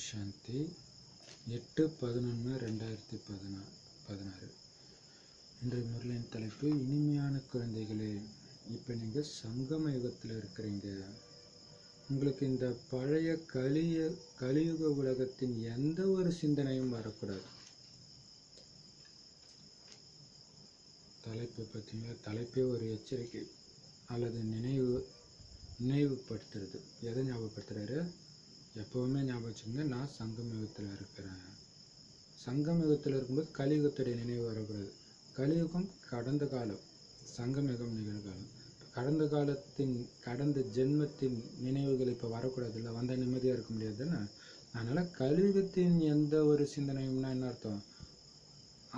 சாந்தி 8/11/2016. இன்றைய முரளின் தலைப்பு இனிமையான குழந்தைகளே. இப்போ நீங்கள் சங்கம யுகத்தில் இருக்கிறீங்க. உங்களுக்கு இந்த பழைய கலியுக உலகத்தின் எந்த ஒரு சிந்தனையும் வரக்கூடாது. தலைப்பு பார்த்தீங்களா? தலைப்பே ஒரு எச்சரிக்கை அல்லது நினைவுபடுத்துறது. எதை ஞாபகப்படுத்துறாரு? எப்போவுமே ஞாபகம் வச்சுக்கோங்க, நான் சங்கம் யுகத்தில் இருக்கிறேன். சங்கம் யுகத்தில் இருக்கும்போது கலியுகத்துடைய நினைவு வரக்கூடாது. கலியுகம் கடந்த காலம், சங்கம் யுகம் நிகழ்காலம். கடந்த ஜென்மத்தின் நினைவுகள் இப்போ வரக்கூடாது. இல்லை வந்தால் நிம்மதியாக இருக்க முடியாதுன்னு. அதனால் கலியுகத்தின் எந்த ஒரு சிந்தனையும்னா என்ன அர்த்தம்?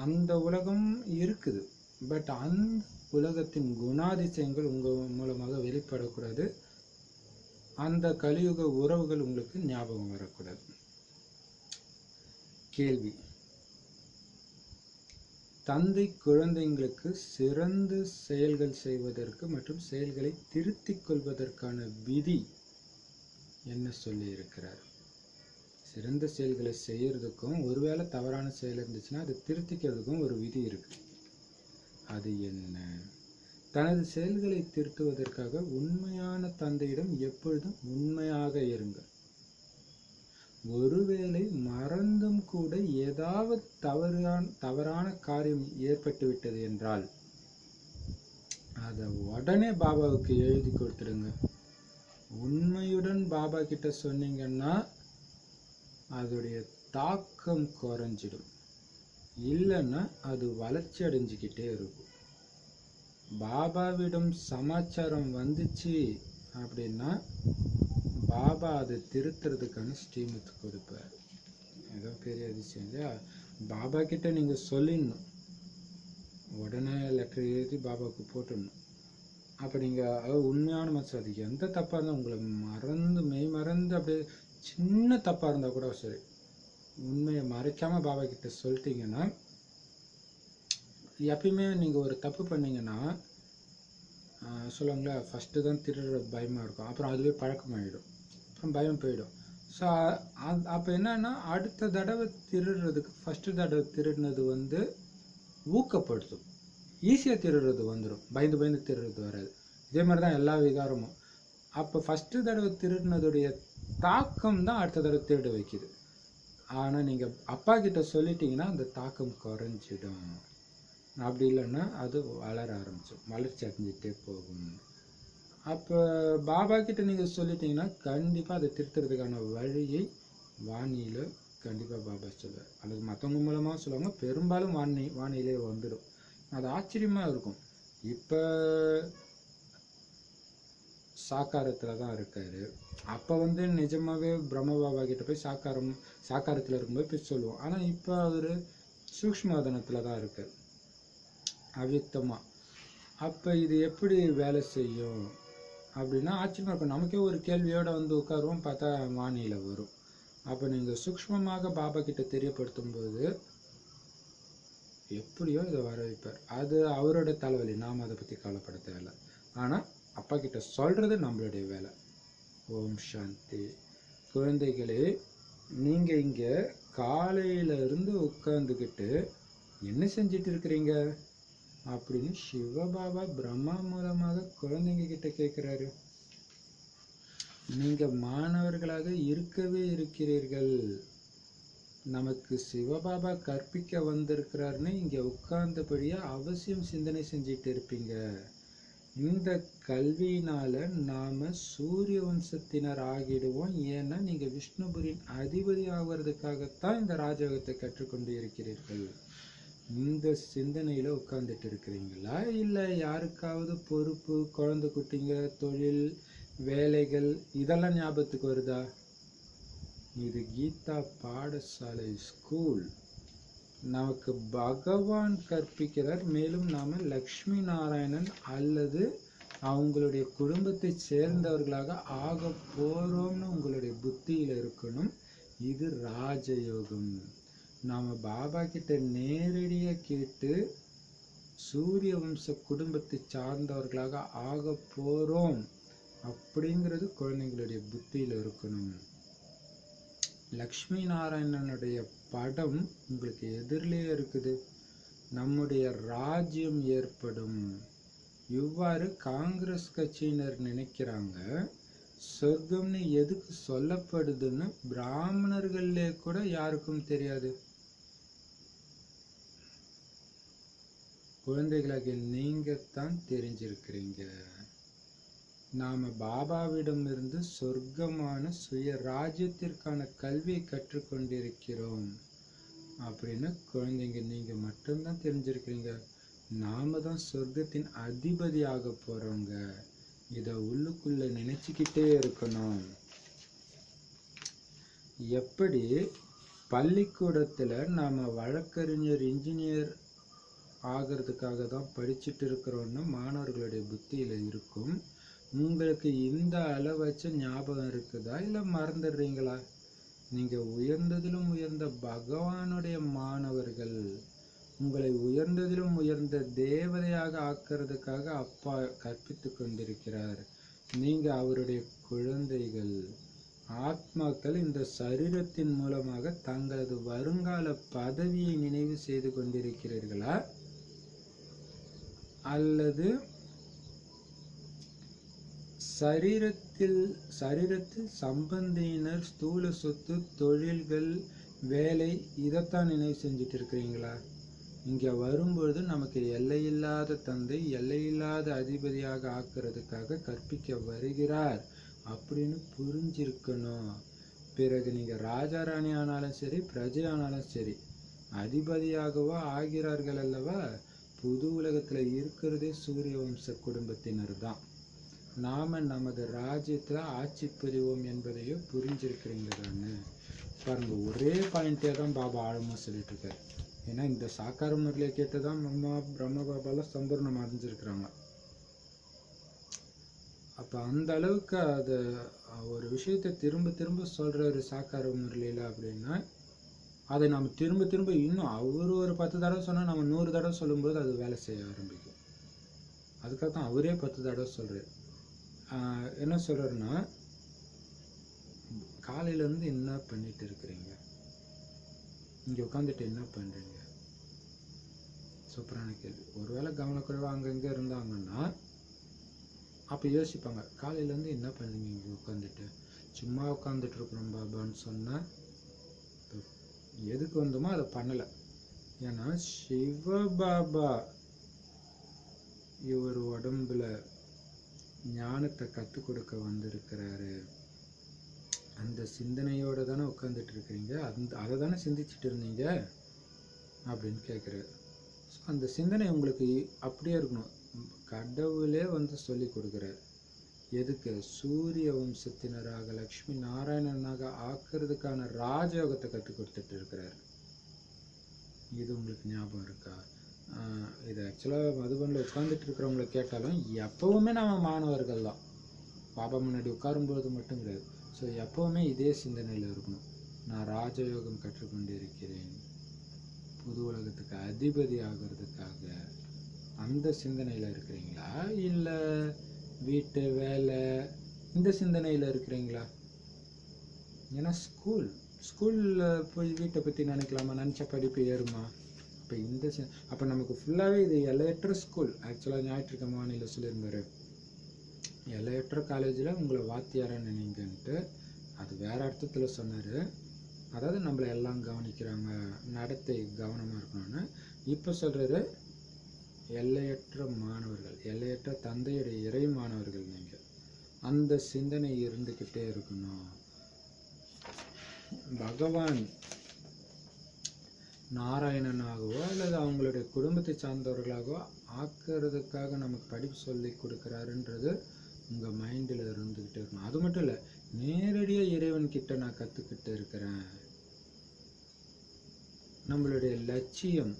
அந்த உலகம் இருக்குது, பட் அந்த உலகத்தின் குணாதிசயங்கள் உங்கள் மூலமாக வெளிப்படக்கூடாது. அந்த கலியுக உறவுகள் உங்களுக்கு ஞாபகம் வரக்கூடாது. கேள்வி: தந்தை குழந்தைங்களுக்கு சிறந்த செயல்கள் செய்வதற்கு மற்றும் செயல்களை திருத்திக் கொள்வதற்கான விதி என்ன சொல்லி இருக்கிறார்? சிறந்த செயல்களை செய்யறதுக்கும் ஒருவேளை தவறான செயல் இருந்துச்சுன்னா அதை திருத்திக்கிறதுக்கும் ஒரு விதி இருக்கு. அது என்ன? தனது செயல்களை திருத்துவதற்காக உண்மையான தந்தையிடம் எப்பொழுதும் உண்மையாக இருங்கள். ஒருவேளை மறந்தும் கூட ஏதாவது தவறான காரியம் ஏற்பட்டு விட்டது என்றால் அதை உடனே பாபாவுக்கு எழுதி கொடுத்துடுங்க. உண்மையுடன் பாபா கிட்ட சொன்னீங்கன்னா அதோடைய தாக்கம் குறைஞ்சிடும். இல்லைன்னா அது வளர்ச்சி அடைஞ்சிக்கிட்டே இருக்கும். பாபாவிடம் சமாச்சாரம் வந்துச்சு அப்படின்னா பாபா அதை திருத்துறதுக்கான ஸ்ரீமத் கொடுப்பார். ஏதோ பெரிய அதிசயம் இல்லையா? பாபா கிட்ட நீங்கள் சொல்லிடணும், உடனே லெட்டர் எழுதி பாபாவுக்கு போட்டுடணும். அப்போ நீங்கள் உண்மையான மனசு, அது எந்த தப்பாக இருந்தால் உங்களை மறந்து அப்படியே சின்ன தப்பாக இருந்தால் கூட சரி, உண்மையை மறைக்காமல் பாபா கிட்ட சொல்லிட்டீங்கன்னா, எப்பயுமே நீங்கள் ஒரு தப்பு பண்ணீங்கன்னா சொல்லுவாங்களே, ஃபஸ்ட்டு தான் திருடுற பயமாக இருக்கும், அப்புறம் அதுவே பழக்கமாகிடும், அப்புறம் பயம் போயிடும். ஸோ அப்போ என்னன்னா, அடுத்த தடவை திருடுறதுக்கு ஃபஸ்ட்டு தடவை திருடினது ஊக்கப்படுத்தும். ஈஸியாக திருடுறது வந்துடும், பயந்து திருடுறது வராது. இதே மாதிரி தான் எல்லா விகாரமும். அப்போ ஃபஸ்ட்டு தடவை திருடினதுடைய தாக்கம் தான் அடுத்த தடவை திருட வைக்குது. ஆனால் நீங்கள் அப்பா கிட்ட சொல்லிட்டீங்கன்னா அந்த தாக்கம் குறைஞ்சிடும். அப்படி இல்லைன்னா அது வளர ஆரம்பிச்சிடும், வளர்ச்சி அடைஞ்சிட்டே போகும். அப்போ பாபா கிட்ட நீங்கள் சொல்லிட்டீங்கன்னா கண்டிப்பாக அதை திருத்துறதுக்கான வழியை வாணியில் கண்டிப்பாக பாபா சொல்லுவார், அல்லது மற்றவங்க மூலமாக சொல்லுவாங்க. பெரும்பாலும் வாணியிலே வந்துடும். அது ஆச்சரியமாக இருக்கும். இப்போ சாக்காரத்தில் தான் இருக்காரு. அப்போ நிஜமாகவே பிரம்ம பாபா கிட்ட போய் சாக்காரத்தில் இருக்கும்போது போய் சொல்லுவோம். ஆனால் இப்போ அவர் சூக்ஷ்மவதனத்தில் தான் இருக்கார், அவ்யக்தமாக. அப்போ இது எப்படி வேலை செய்யும் அப்படின்னா ஆச்சரியமாக இருக்கும். நமக்கே ஒரு கேள்வியோடு உட்காருவோம், பார்த்தா வாணியில் வரும். அப்போ நீங்கள் சூக்ஷ்மமாக பாபா கிட்ட தெரியப்படுத்தும் போது எப்படியோ இதை வர வைப்பார். அது அவரோட தலைவலி, நாம் அதை பற்றி கவலைப்பட தேவையில்லை. ஆனால் அப்பா கிட்ட சொல்கிறது நம்மளுடைய வேலை. ஓம் சாந்தி. குழந்தைகளே, நீங்கள் இங்கே காலையிலிருந்து உட்காந்துக்கிட்டு என்ன செஞ்சிட்டு இருக்கிறீங்க அப்படின்னு சிவபாபா பிரம்மா மூலமாக குழந்தைங்க கிட்ட கேட்குறாரு. நீங்கள் மாணவர்களாக இருக்கவே இருக்கிறீர்கள். நமக்கு சிவபாபா கற்பிக்க வந்திருக்கிறாருன்னு இங்கே உட்கார்ந்தபடியா அவசியம் சிந்தனை செஞ்சிட்டு இருப்பீங்க. இந்த கல்வியினால நாம சூரிய வம்சத்தினர் ஆகிடுவோம். ஏன்னா நீங்க விஷ்ணுபுரின் அதிபதி ஆகிறதுக்காகத்தான் இந்த ராஜயோகத்தை கற்றுக்கொண்டு இருக்கிறீர்கள். இந்த சிந்தனையில உட்கார்ந்துட்டு இருக்கிறீங்களா? இல்லை யாருக்காவது பொறுப்பு, குழந்தை குட்டிங்க, தொழில், வேலைகள் இதெல்லாம் ஞாபகத்துக்கு வருதா? இது கீதா பாடசாலை, ஸ்கூல். நமக்கு பகவான் கற்பிக்கிறார். மேலும் நாம லக்ஷ்மி நாராயணன் அல்லது அவங்களுடைய குடும்பத்தை சேர்ந்தவர்களாக ஆக போறோம்னு உங்களுடைய புத்தியில இருக்கணும். இது ராஜயோகம். நாம பாபா கிட்ட நேரடியாக கேட்டு சூரிய வம்ச குடும்பத்தை சார்ந்தவர்களாக ஆக போறோம் அப்படிங்கிறது குழந்தைங்களுடைய புத்தியில இருக்கணும். லக்ஷ்மி நாராயணனுடைய படம் உங்களுக்கு எதிரிலே இருக்குது. நம்முடைய ராஜ்யம் ஏற்படும். இவ்வாறு காங்கிரஸ் கட்சியினர் நினைக்கிறாங்க. சொர்க்கம்னு எதுக்கு சொல்லப்படுதுன்னு பிராமணர்களே கூட யாருக்கும் தெரியாது. குழந்தைகளாகிய நீங்க தான் தெரிஞ்சிருக்கிறீங்க. நாம பாபாவிடம் இருந்து சொர்க்கமான சுய ராஜ்யத்திற்கான கல்வியை கற்றுக்கொண்டிருக்கிறோம் அப்படின்னு குழந்தைங்க நீங்க மட்டும்தான் தெரிஞ்சிருக்கிறீங்க. நாம தான் சொர்க்கத்தின் அதிபதியாக போறோங்க. இத உள்ளுக்குள்ள நினைச்சுக்கிட்டே இருக்கணும். எப்படி பள்ளிக்கூடத்துல நாம வழக்கறிஞர் இன்ஜினியர் ஆகிறதுக்காக தான் படிச்சுட்டு இருக்கிறோன்னு மாணவர்களுடைய புத்தியில இருக்கும். உங்களுக்கு இந்த அளவச்ச ஞாபகம் இருக்குதா, இல்ல மறந்துடுறீங்களா? நீங்க உயர்ந்ததிலும் உயர்ந்த பகவானுடைய மாணவர்கள். உங்களை உயர்ந்ததிலும் உயர்ந்த தேவதையாக ஆக்கிறதுக்காக அப்பா கற்பித்து கொண்டிருக்கிறார். நீங்க அவருடைய குழந்தைகள். ஆத்மாக்கள் இந்த சரீரத்தின் மூலமாக தங்களது வருங்கால பதவியை நினைவு செய்து கொண்டிருக்கிறீர்களா, அல்லது சரீரத்தில் சம்பந்தியினர், ஸ்தூல சொத்து, தொழில்கள், வேலை இதைத்தான் நினைவு செஞ்சுட்டு இருக்கிறீங்களா? இங்க வரும்பொழுது நமக்கு எல்லையில்லாத தந்தை, எல்லையில்லாத அதிபதியாக ஆக்குறதுக்காக கற்பிக்க வருகிறார் அப்படின்னு புரிஞ்சிருக்கணும். பிறகு நீங்க ராஜா ராணி ஆனாலும் சரி, பிரஜை ஆனாலும் சரி, அதிபதியாகவோ ஆகிறார்கள் அல்லவா? புது உலகத்துல இருக்கிறதே சூரிய வம்ச குடும்பத்தினர் தான். நாம நமது ராஜ்யத்துல ஆட்சி புரிவோம் என்பதையும் புரிஞ்சிருக்கிறீங்க தானே? பாருங்க, ஒரே பாயிண்டே தான் பாபா ஆழமா சொல்லிட்டு இருக்காரு. ஏன்னா இந்த சாக்கார முறையில கேட்டுதான் பிரம்ம பாபால சம்பூர்ணம் அடைஞ்சிருக்கிறாங்க. அப்ப அந்த அளவுக்கு அது ஒரு விஷயத்தை திரும்ப திரும்ப சொல்றாரு சாக்கார முறையில அப்படின்னா, அதை நம்ம திரும்ப திரும்ப இன்னும் அவரு ஒரு 10 தடவை சொன்னா நம்ம 100 தடவை சொல்லும்போது அது வேலை செய்ய ஆரம்பிக்கும். அதுக்காக தான் அவரே 10 தடவை சொல்றாரு. என்ன சொல்றாருன்னா, காலையில இருந்து என்ன பண்ணிட்டு இருக்கிறீங்க, இங்க உட்காந்துட்டு என்ன பண்றீங்க? சூப்பரான கேள்வி. ஒருவேளை கவனக்குறைவா அங்கங்க இருந்தாங்கன்னா அப்ப யோசிப்பாங்க, காலையில இருந்து என்ன பண்றீங்க இங்க உட்காந்துட்டு? சும்மா உட்காந்துட்டு இருக்கிறோம் பாபான்னு சொன்னா எதுக்கு வந்தோமோ அதை பண்ணல. ஏன்னா சிவபாபா இவர் உடம்புல ஞானத்தை கற்றுக் கொடுக்க வந்திருக்கிறாரு. அந்த சிந்தனையோட தானே உட்காந்துட்டு இருக்கிறீங்க, அதை தானே சிந்திச்சுட்டு இருந்தீங்க அப்படின்னு கேட்குறாரு. அந்த சிந்தனை உங்களுக்கு அப்படியே இருக்கணும். கடவுளே வந்து சொல்லி கொடுக்குறாரு. எதுக்கு? சூரிய வம்சத்தினராக லக்ஷ்மி நாராயணனாக ஆக்குறதுக்கான ராஜயோகத்தை கற்றுக் கொடுத்துட்டு இருக்கிறாரு. இது உங்களுக்கு ஞாபகம் இருக்கா? இது ஆக்சுவலாக மதுபனில் உட்காந்துட்டு இருக்கிறவங்களை கேட்டாலும் எப்பவுமே நம்ம மாணவர்கள் தான். பாபா முன்னாடி உட்காரும்போது மட்டும் கிடையாது. ஸோ எப்பவுமே இதே சிந்தனையில் இருக்கணும். நான் ராஜயோகம் கற்றுக்கொண்டு இருக்கிறேன், புது உலகத்துக்கு அதிபதி ஆகிறதுக்காக. அந்த சிந்தனையில் இருக்கிறீங்களா, இல்லை வீட்டு வேலை இந்த சிந்தனையில் இருக்கிறீங்களா? ஏன்னா ஸ்கூலில் போய் வீட்டை பற்றி நினைக்கலாமா? நினச்ச படிப்பு ஏறுமா? அப்போ அப்போ நமக்கு ஃபுல்லாகவே இது எல்லையற்ற ஸ்கூல். ஆக்சுவலாக ஞாயிற்றுக்கிழமை மாநிலம் சொல்லியிருந்தாரு, எல்லையற்ற காலேஜில் உங்களை வாத்தியாரா நினைங்கன்ட்டு. அது வேற அர்த்தத்தில் சொன்னார். அதாவது நம்மளை எல்லாம் கவனிக்கிறாங்க, நடத்தை கவனமாக இருக்கணும்னு. இப்போ சொல்கிறது எல்லையற்ற மாணவர்கள், எல்லையற்ற தந்தையுடைய இறை மாணவர்கள். நீங்கள் அந்த சிந்தனை இருந்துக்கிட்டே இருக்கணும். பகவான் நாராயணனாகவோ அல்லது அவங்களுடைய குடும்பத்தை சார்ந்தவர்களாகவோ ஆக்கிறதுக்காக நமக்கு படிப்பு சொல்லி கொடுக்குறாருன்றது உங்கள் மைண்டில் இருந்துக்கிட்டே இருக்கணும். அது மட்டும் இல்லை, நேரடியாக இறைவன் கிட்ட நான் கற்றுக்கிட்டு இருக்கிறேன். நம்மளுடைய லட்சியம்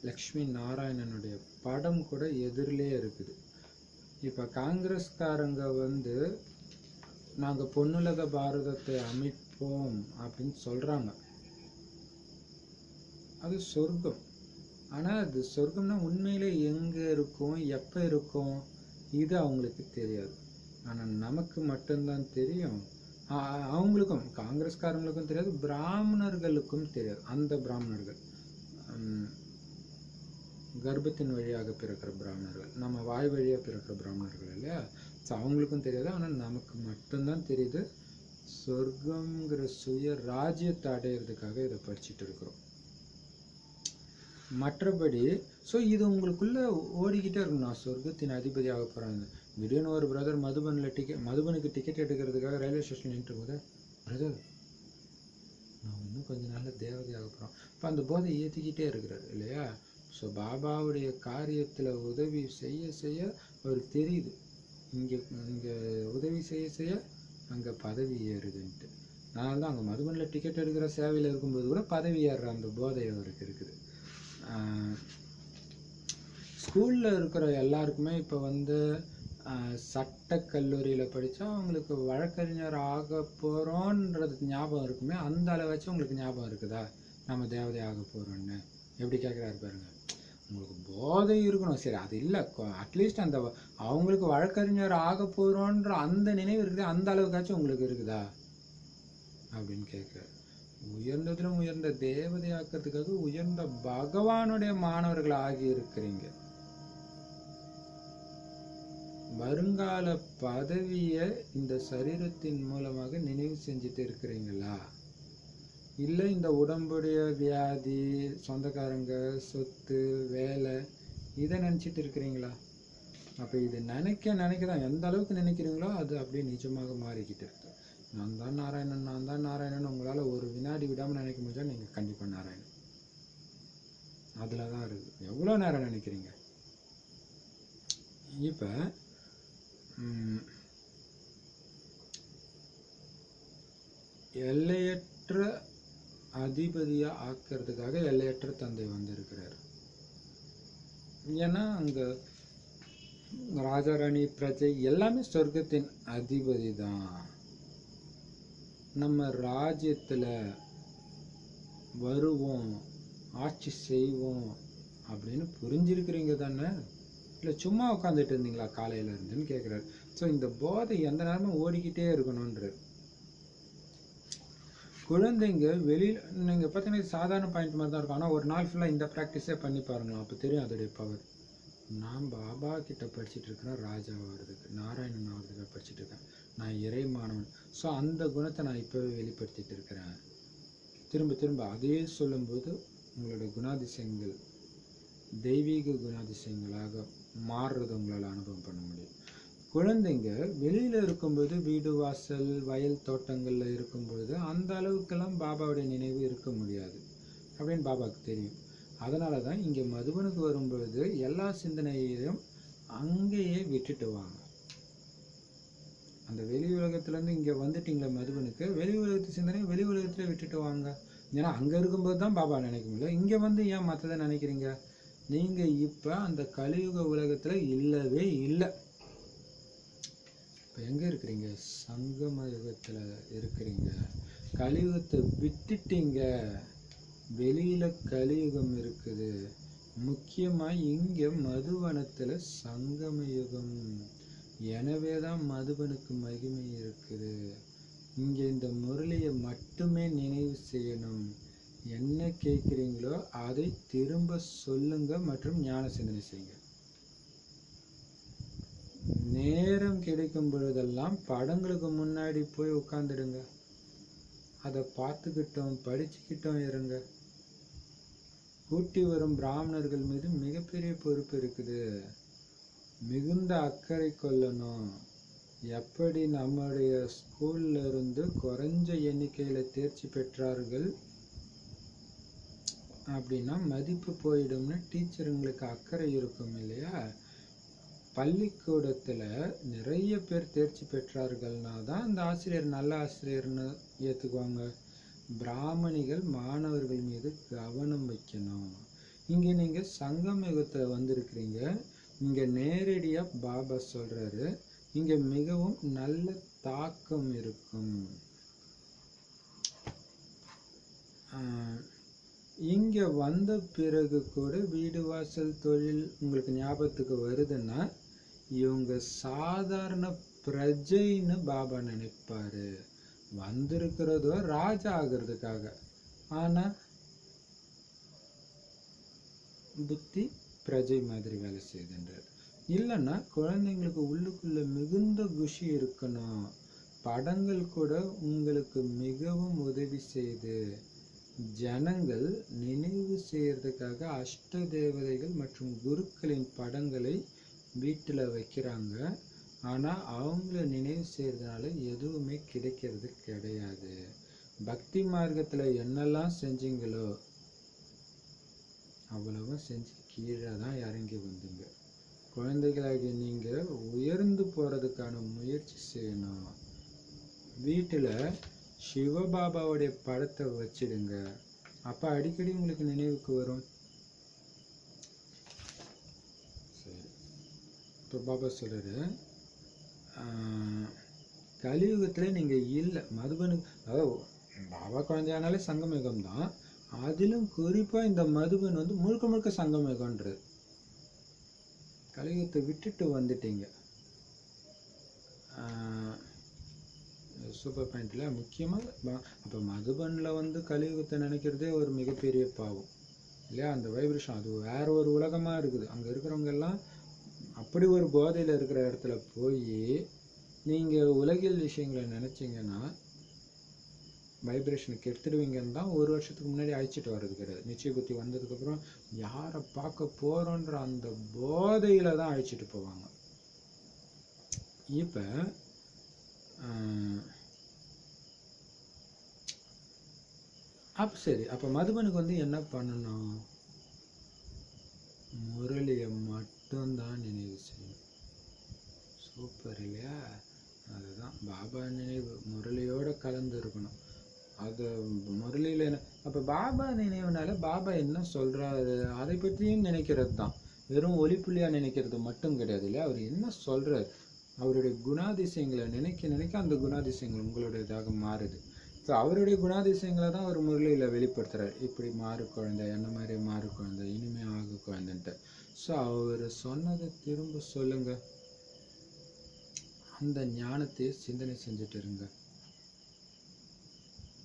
லக்ஷ்மி நாராயணனுடைய படம் கூட எதிரிலே இருக்குது. இப்போ காங்கிரஸ்காரங்க வந்து நாங்கள் பொன்னுலக பாரதத்தை அமைப்போம் அப்படின்னு சொல்கிறாங்க. அது சொர்க்கம். ஆனால் அது சொர்க்கம்னா உண்மையிலே எங்கே இருக்கும், எப்போ இருக்கும், இது அவங்களுக்கு தெரியாது. ஆனால் நமக்கு மட்டும்தான் தெரியும். அவங்களுக்கும் காங்கிரஸ்காரங்களுக்கும் தெரியாது, பிராமணர்களுக்கும் தெரியாது. அந்த பிராமணர்கள் கர்ப்பத்தின் வழியாக பிறக்கிற பிராமணர்கள், நம்ம வாய் வழியாக பிறக்கிற பிராமணர்கள் இல்லையா? ஸோ அவங்களுக்கும் தெரியாது. ஆனால் நமக்கு மட்டும்தான் தெரியுது. சொர்க்கங்கிற சுய ராஜ்யத்தை அடையிறதுக்காக இதை படிச்சுட்டு இருக்கிறோம். மற்றபடி ஸோ இது உங்களுக்குள்ளே ஓடிக்கிட்டே இருக்கும். நான் சொர்க்கத்தின் அதிபதி ஆக போகிறாங்க. திடீர்னு ஒரு பிரதர் மதுபனுக்கு டிக்கெட் எடுக்கிறதுக்காக ரயில்வே ஸ்டேஷன் நின்றுட்டு போது, பிரதர் நான் இன்னும் கொஞ்ச நாளில் தேவதை ஆக போகிறோம். இப்போ அந்த போதை ஏற்றிக்கிட்டே இருக்கிறார் இல்லையா? ஸோ பாபாவுடைய காரியத்தில் உதவி செய்ய செய்ய அவருக்கு தெரியுது, இங்கே உதவி செய்ய செய்ய அங்கே பதவி ஏறுதுன்ட்டு. அதனால தான் அங்கே மதுபனில் டிக்கெட் எடுக்கிற சேவையில் இருக்கும்போது கூட பதவி ஏறுற அந்த போதை அவருக்கு இருக்குது. ஸ்கூலில் இருக்கிற எல்லாருக்குமே இப்போ சட்டக்கல்லூரியில் படித்தா அவங்களுக்கு வழக்கறிஞர் ஆக போகிறோன்றது ஞாபகம் இருக்குமே, அந்த அளவு வச்சு உங்களுக்கு ஞாபகம் இருக்குதா நம்ம தேவதை ஆக போகிறோன்னு? எப்படி கேட்குறாரு பாருங்க. உங்களுக்கு போதை இருக்கணும், சரி அது இல்லை, அட்லீஸ்ட் அந்த அவங்களுக்கு வழக்கறிஞர் ஆக போகிறோன்ற அந்த நினைவு இருக்குது, அந்த அளவுக்காச்சும் உங்களுக்கு இருக்குதா அப்படின்னு கேட்குறாரு. உயர்ந்ததிலும் உயர்ந்த தேவதை ஆக்கிறதுக்காக உயர்ந்த பகவானுடைய மாணவர்கள் ஆகி இருக்கிறீங்க. வருங்கால பதவியை இந்த சரீரத்தின் மூலமாக நினைவு செஞ்சுட்டு இருக்கிறீங்களா? இல்லை இந்த உடம்புடைய வியாதி, சொந்தக்காரங்க, சொத்து, வேலை, இதை நினச்சிட்டு இருக்கிறீங்களா? அப்போ இது நினைக்க தான் எந்த அளவுக்கு நினைக்கிறீங்களோ அது அப்படியே நிஜமாக மாறிக்கிட்டு இருக்கு. நான் தான் நாராயணன், நான் தான் நாராயணன் உங்களால் ஒரு வினாடி விடாமல் நினைக்க முடிஞ்சா நீங்கள் கண்டிப்பாக நாராயணன். அதில் தான் இருக்குது. எவ்வளோ நேரம் நினைக்கிறீங்க? இப்போ எல்லையற்ற அதிபதியாக ஆக்கிறதுக்காக எல்லையற்ற தந்தை வந்திருக்கிறார். ஏன்னா அங்கே ராஜாராணி, பிரஜை எல்லாமே சொர்க்கத்தின் அதிபதி தான். நம்ம ராஜ்யத்தில் வருவோம், ஆட்சி செய்வோம் அப்படின்னு புரிஞ்சிருக்கிறீங்க தானே? இல்லை சும்மா உட்காந்துட்டு இருந்தீங்களா காலையில இருந்துன்னு கேட்குறாரு. ஸோ இந்த போதை எந்த நேரமும் ஓடிக்கிட்டே இருக்கணுன்றது. குழந்தைங்க வெளியில் நீங்கள் பார்த்தீங்கன்னா சாதாரண பாயிண்ட் மாதிரி தான் இருக்கும், ஆனால் ஒரு நாள் ஃபுல்லாக இந்த ப்ராக்டிஸே பண்ணி பாருங்களா, அப்போ தெரியும் அதோடைய பவர். நான் பாபா கிட்ட படிச்சுட்டு இருக்கிறேன், ராஜா ஆகிறதுக்கு, நாராயணன் ஆகிறதுக்கு படிச்சுட்டு இருக்கேன், நான் இறை மாணவன். ஸோ அந்த குணத்தை நான் இப்போவே வெளிப்படுத்திட்டு இருக்கிறேன். திரும்ப திரும்ப அதே சொல்லும்போது உங்களோட குணாதிசயங்கள் தெய்வீக குணாதிசயங்களாக மாறுறதை உங்களால் அனுபவம் பண்ண முடியும். குழந்தைங்க வெளியில் இருக்கும்போது, வீடு வாசல் வயல் தோட்டங்களில் இருக்கும்பொழுது அந்த அளவுக்கெல்லாம் பாபாவுடைய நினைவு இருக்க முடியாது அப்படின்னு பாபாவுக்கு தெரியும். அதனால தான் இங்கே மதுபனுக்கு வரும்பொழுது எல்லா சிந்தனையையும் அங்கேயே விட்டுட்டு வாங்க. அந்த வெளி உலகத்துலேருந்து இங்கே வந்துட்டீங்களே மதுபனுக்கு, வெளி உலகத்து சிந்தனை வெளி உலகத்தில் விட்டுட்டு வாங்க. ஏன்னா அங்கே இருக்கும்போது தான் பாபா நினைக்க முடியல, இங்கே வந்து ஏன் மற்றதை நினைக்கிறீங்க? நீங்கள் இப்போ அந்த கலியுக உலகத்தில் இல்லவே இல்லை. இப்போ எங்கே இருக்கிறீங்க? சங்கம யுகத்தில் இருக்கிறீங்க. கலியுகத்தை விட்டுட்டீங்க, வெளியில் கலியுகம் இருக்குது. முக்கியமாக இங்கே மதுவனத்தில் சங்கம யுகம். எனவே தான் மதுபனுக்கு மகிமை இருக்குது. இங்கே இந்த முரளியை மட்டுமே நினைவு செய்யணும். என்ன கேட்குறீங்களோ அதை திரும்ப சொல்லுங்க மற்றும் ஞான சிந்தனை செய்யுங்க. நேரம் கிடைக்கும் பொழுதெல்லாம் படங்களுக்கு முன்னாடி போய் உட்காந்துடுங்க, அதை பார்த்துக்கிட்டோம் படிச்சுக்கிட்டோம் இருங்க. கூட்டி வரும் பிராமணர்கள் மீது மிகப்பெரிய பொறுப்பு இருக்குது, மிகுந்த அக்கறை கொள்ளணும். எப்படி நம்முடைய ஸ்கூல்ல இருந்து குறைஞ்ச எண்ணிக்கையில் தேர்ச்சி பெற்றார்கள் அப்படின்னா மதிப்பு போயிடும்னு டீச்சருங்களுக்கு அக்கறை இருக்கும் இல்லையா? பள்ளிக்கூடத்தில் நிறைய பேர் தேர்ச்சி பெற்றார்கள்னா தான் அந்த ஆசிரியர் நல்ல ஆசிரியர்னு ஏற்றுக்குவாங்க. பிராமணிகள் மாணவர்கள் மீது கவனம் வைக்கணும். இங்கே நீங்கள் சங்கம் யுகத்தில் வந்திருக்கிறீங்க. இங்கே நேரடியாக பாபா சொல்கிறாரு, இங்கே மிகவும் நல்ல தாக்கம் இருக்கும். இங்கே வந்த பிறகு கூட வீடு வாசல் தொழில் உங்களுக்கு ஞாபகத்துக்கு வருதுன்னா இவங்க சாதாரண பிரஜைன்னு பாபா நினைப்பாரு. வந்திருக்கிறதோ ராஜா ஆகிறதுக்காக. ஆனா புத்தி பிரஜை மாதிரி வேலை செய்யுதுன்றார். இல்லைன்னா குழந்தைங்களுக்கு உள்ளுக்குள்ள மிகுந்த குஷி இருக்கணும். படங்கள் கூட உங்களுக்கு மிகவும் உதவி செய்து ஜனங்கள் நினைவு செய்யறதுக்காக அஷ்ட தேவதைகள் மற்றும் குருக்களின் படங்களை வீட்டில் வைக்கிறாங்க. ஆனால் அவங்கள நினைவு செய்யறதுனால எதுவுமே கிடைக்கிறது கிடையாது. பக்தி மார்க்கத்தில் என்னெல்லாம் செஞ்சீங்களோ அவ்வளவும் செஞ்சு கீழே தான் இறங்கி வந்தீங்க. குழந்தைகளாகிய நீங்கள் உயர்ந்து போகிறதுக்கான முயற்சி செய்யணும். வீட்டில் சிவபாபாவுடைய படத்தை வச்சிடுங்க. அப்போ அடிக்கடி உங்களுக்கு நினைவுக்கு வரும். சரி, இப்போ பாபா சொல்கிறாரு, கலியுகத்தில் நீங்கள் இல்லை மதுபனுக்கு, அதாவது பாபா குழந்தையானாலே சங்கமயுகம் தான். அதிலும் குறிப்பாக இந்த மதுபன் வந்து முழுக்க முழுக்க சங்கமயுகன்றது. கலியுகத்தை விட்டுட்டு வந்துட்டீங்க. சூப்பர் பாயிண்ட்ல முக்கியமாக அப்போ மதுபனில் வந்து கலியுகத்தை நினைக்கிறதே ஒரு மிகப்பெரிய பாவம் இல்லையா? அந்த வைப்ரேஷன் அது வேற ஒரு உலகமாக இருக்குது. அங்கே இருக்கிறவங்க எல்லாம் அப்படி ஒரு போதையில் இருக்கிற இடத்துல போய் நீங்கள் உலகியல் விஷயங்களை நினச்சிங்கன்னா வைப்ரேஷனுக்கு எடுத்துடுவீங்கன்னு தான் ஒரு வருஷத்துக்கு முன்னாடி அழைச்சிட்டு வர்றது கிடையாது. நிச்சய புத்தி வந்ததுக்கப்புறம் யாரை பார்க்க போகிறோன்ற அந்த போதையில் தான் அழைச்சிட்டு போவாங்க. இப்போ அப்போ சரி, அப்போ மதுபனுக்கு வந்து என்ன பண்ணணும்? முரளியை மட்டும்தான் நினைவு செய்யணும். சூப்பர் இல்லையா? அதுதான் பாபா நினைவு முரளியோடு கலந்து இருக்கணும். அது முரளியில் என்ன, அப்போ பாபா நினைவுனால பாபா என்ன சொல்கிறாரு அதை பற்றியும் நினைக்கிறது தான். வெறும் ஒளிப்புள்ளியாக நினைக்கிறது மட்டும் கிடையாது இல்லையா? அவர் என்ன சொல்கிறார், அவருடைய குணாதிசயங்களை நினைக்க நினைக்க அந்த குணாதிசயங்கள் உங்களுடையதாக மாறுது. ஸோ அவருடைய குணாதிசயங்களை தான் அவர் முரளியில் வெளிப்படுத்துகிறார். இப்படி மாறு குழந்தை, என்ன மாதிரி மாறு குழந்தை, இனிமே ஆகு குழந்தைன்ட்டு. ஸோ அவர் சொன்னதை திரும்ப சொல்லுங்க. அந்த ஞானத்தையே சிந்தனை செஞ்சுட்டு இருங்க.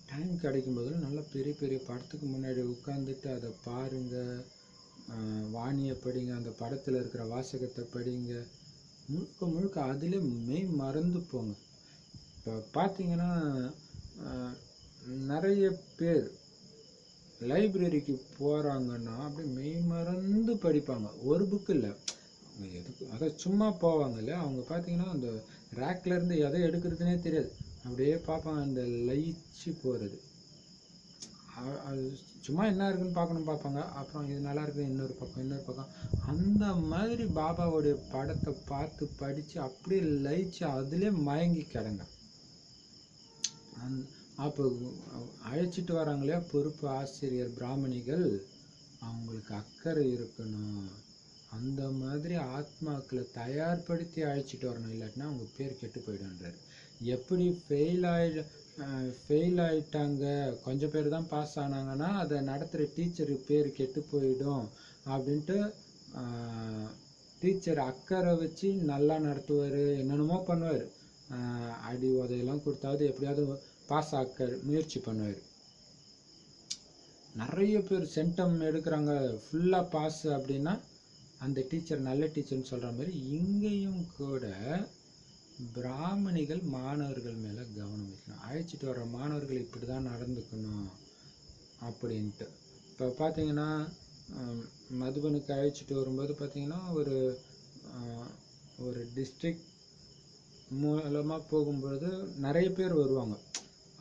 டைம் கிடைக்கும்போது நல்லா பெரிய பெரிய படத்துக்கு முன்னாடி உட்காந்துட்டு அதை பாருங்கள். வாணியை படிங்க, அந்த படத்தில் இருக்கிற வாசகத்தை படிங்க. முழுக்க முழுக்க அதிலே மெய் மறந்து போங்க. இப்போ பார்த்தீங்கன்னா நிறைய பேர் லைப்ரரிக்கு போகிறாங்கன்னா அப்படியே மெய் மறந்து படிப்பாங்க. ஒரு புக்கு இல்லை, எதுக்கு அதை சும்மா போவாங்க இல்லையா? அவங்க பார்த்தீங்கன்னா அந்த ரேக்லேருந்து எதை எடுக்கிறதுனே தெரியாது, அப்படியே பார்ப்பாங்க. அந்த லயிச்சு போகிறது, அது சும்மா என்ன இருக்குன்னு பார்க்கணும் பார்ப்பாங்க. அப்புறம் இது நல்லா இருக்குது, இன்னொரு பக்கம். அந்த மாதிரி பாபாவுடைய படத்தை பார்த்து படித்து அப்படியே லயிச்சு அதிலே மயங்கி கிடங்க. அப்போ அழைச்சிட்டு வராங்களே பொறுப்பு ஆசிரியர் பிராமணிகள், அவங்களுக்கு அக்கறை இருக்கணும். அந்த மாதிரி ஆத்மாக்களை தயார்படுத்தி அழைச்சிட்டு வரணும். இல்லாட்டினா அவங்க பேர் கெட்டு போயிடுன்றார். எப்படி ஃபெயில் ஆயிட்டாங்க, கொஞ்சம் பேர் தான் பாஸ் ஆனாங்கன்னா அதை நடத்துகிற டீச்சரு பேர் கெட்டு போயிடும் அப்படின்ட்டு டீச்சர் அக்கறை வச்சு நல்லா நடத்துவார், என்னென்னமோ பண்ணுவார். அடி உதையெல்லாம் கொடுத்தாவது எப்படியாவது பாஸ் ஆக்க முயற்சி பண்ணுவார். நிறைய பேர் சென்டம் எடுக்கிறாங்க, ஃபுல்லாக பாஸ் அப்படின்னா அந்த டீச்சர் நல்ல டீச்சர்னு சொல்கிற மாதிரி இங்கேயும் கூட பிராமணிகள் மாணவர்கள் மேலே கவனம் வைக்கணும். அழைச்சிட்டு வர்ற மாணவர்கள் இப்படி தான் நடந்துக்கணும் அப்படின்ட்டு. இப்போ பார்த்தீங்கன்னா மதுபனுக்கு அழைச்சிட்டு வரும்போது பார்த்தீங்கன்னா ஒரு டிஸ்ட்ரிக்ட் மூலமாக போகும்பொழுது நிறைய பேர் வருவாங்க.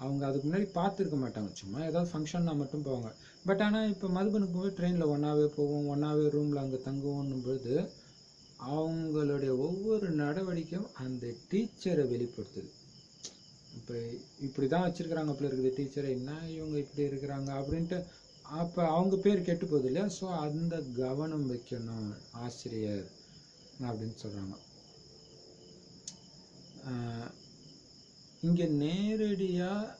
அவங்க அதுக்கு முன்னாடி பார்த்துருக்க மாட்டாங்க, சும்மா ஏதாவது ஃபங்க்ஷன்னா மட்டும் போவாங்க. பட் ஆனால் இப்போ மதுபனுக்கு போய் ட்ரெயினில் ஒன்றாவே போவோம், ஒன்றாவே ரூமில் அங்கே தங்குவோன்னும்பொழுது அவங்களுடைய ஒவ்வொரு நடவடிக்கையும் அந்த டீச்சரை வெளிப்படுத்துது. இப்போ இப்படி தான் வச்சுருக்கிறாங்க அப்படி இருக்குது டீச்சரை, என்ன இவங்க இப்படி இருக்கிறாங்க அப்படின்ட்டு. அப்போ அவங்க பேர் கெட்டு போகுது இல்லையா? ஸோ அந்த கவனம் வைக்கணும் ஆசிரியர் அப்படின்னு சொல்கிறாங்க. இங்கே நேரடியாக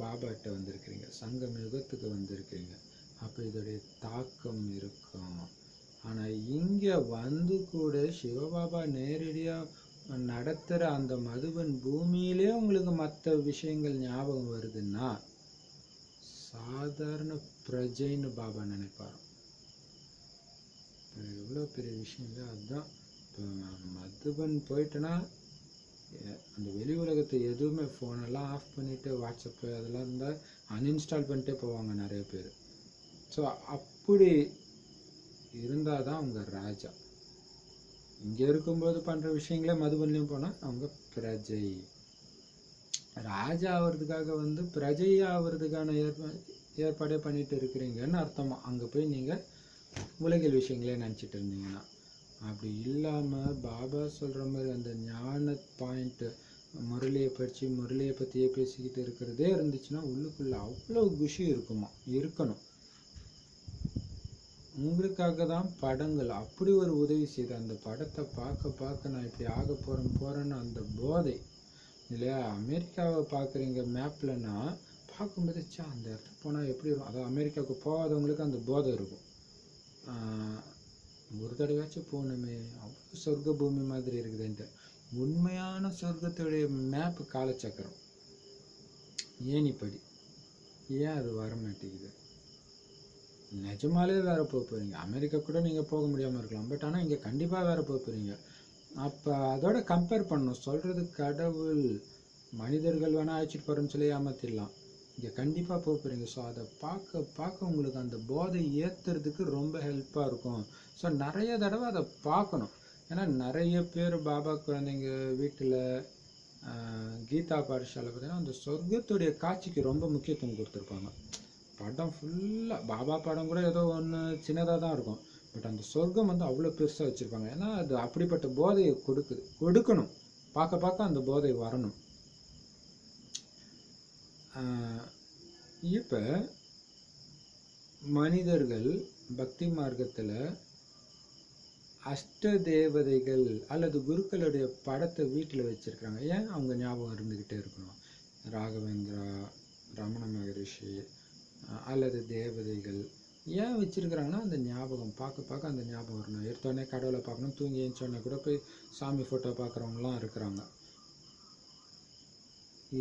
பாபாட்ட வந்திருக்கிறீங்க, சங்கம் யுகத்துக்கு வந்திருக்கிறீங்க, அப்போ இதோடைய தாக்கம் இருக்கும். ஆனால் இங்கே வந்து கூட சிவபாபா நேரடியாக நடத்துகிற அந்த மதுபன் பூமியிலே உங்களுக்கு மற்ற விஷயங்கள் ஞாபகம் வருதுன்னா சாதாரண பிரஜைன்னு பாபா நினைப்பார். எவ்வளோ பெரிய விஷயம் இல்லை. அதுதான் இப்போ மதுபன் போயிட்டேன்னா அந்த வெளி உலகத்தை எதுவுமே ஃபோனெல்லாம் ஆஃப் பண்ணிவிட்டு வாட்ஸ்அப்பு அதெல்லாம் இருந்தால் அன்இன்ஸ்டால் பண்ணிட்டே போவாங்க நிறைய பேர். ஸோ அப்படி இருந்தால் தான் அவங்க ராஜா. இங்கே இருக்கும்போது பண்ணுற விஷயங்களே மதுபன்லையும் போனால் அவங்க பிரஜை. ராஜா ஆகிறதுக்காக பிரஜை ஆகிறதுக்கான ஏற்பாடே பண்ணிட்டு இருக்கிறீங்கன்னு அர்த்தமா. அங்கே போய் நீங்கள் உலகில் விஷயங்களே நினச்சிட்டு இருந்தீங்கன்னா. அப்படி இல்லாமல் பாபா சொல்கிற மாதிரி அந்த ஞான பாயிண்ட்டு முரளியை படித்து முரளியை பற்றியே பேசிக்கிட்டு இருக்கிறதே இருந்துச்சுன்னா உள்ளுக்குள்ளே அவ்வளோ குஷி இருக்கணும். உங்களுக்காக தான் படங்கள் அப்படி ஒரு உதவி செய்து அந்த படத்தை பார்க்க நான் இப்படி ஆக போகிறேன்னு அந்த போதை இல்லையா. அமெரிக்காவை பார்க்குறீங்க மேப்லன்னா பார்க்கும்போது அந்த இடத்துக்கு போனால் எப்படி இருக்கும். அதாவது அமெரிக்காவுக்கு போகாதவங்களுக்கு அந்த போதை இருக்கும். ஒரு தடவையாச்சும் போகணுமே, அவ்வளோ சொர்க்க பூமி மாதிரி இருக்குதுன்ட்டு. உண்மையான சொர்க்கத்துடைய மேப்பு காலச்சக்கரம், ஏணிப்படி. ஏன் அது வர மாட்டேங்குது? நிஜமாலே வேற போகிறீங்க. அமெரிக்கா கூட நீங்கள் போக முடியாமல் இருக்கலாம், பட் ஆனால் இங்கே கண்டிப்பாக வேற போகிறீங்க. அப்போ அதோட கம்பேர் பண்ணணும். சொல்கிறது கடவுள் மனிதர்கள் வேணால் அழைச்சிட்டு போகிறோன்னு சொல்லி ஏமாத்திடலாம். இங்கே கண்டிப்பாக போகிறீங்க. ஸோ அதை பார்க்க உங்களுக்கு அந்த போதை ஏற்றுறதுக்கு ரொம்ப ஹெல்ப்பாக இருக்கும். ஸோ நிறைய தடவை அதை பார்க்கணும். ஏன்னா நிறைய பேர் பாபா குழந்தைங்க வீட்டில் கீதா பாடசாலை பார்த்தீங்கன்னா அந்த சொர்க்கத்துடைய காட்சிக்கு ரொம்ப முக்கியத்துவம் கொடுத்துருப்பாங்க. படம் ஃபுல்லாக பாபா படம் கூட ஏதோ ஒன்று சின்னதாக தான் இருக்கும், பட் அந்த சொர்க்கம் அவ்வளோ பெருசாக வச்சுருப்பாங்க. ஏன்னா அது அப்படிப்பட்ட போதையை கொடுக்கணும். பார்க்க அந்த போதை வரணும். இப்போ மனிதர்கள் பக்தி மார்க்கத்தில் அஷ்ட தேவதைகள் அல்லது குருக்களுடைய படத்தை வீட்டில் வச்சுருக்காங்க. ஏன்? அவங்க ஞாபகம் இருந்துக்கிட்டே இருக்கணும். ராகவேந்திரா, ரமண மகரிஷி அல்லது தேவதைகள் ஏன் வச்சுருக்குறாங்கன்னா அந்த ஞாபகம் பார்க்க அந்த ஞாபகம் வரணும். எடுத்தோடனே கடவுளை பார்க்கணும், தூங்கி எழுந்தோடனே கூட போய் சாமி ஃபோட்டோ பார்க்குறவங்களாம் இருக்கிறாங்க.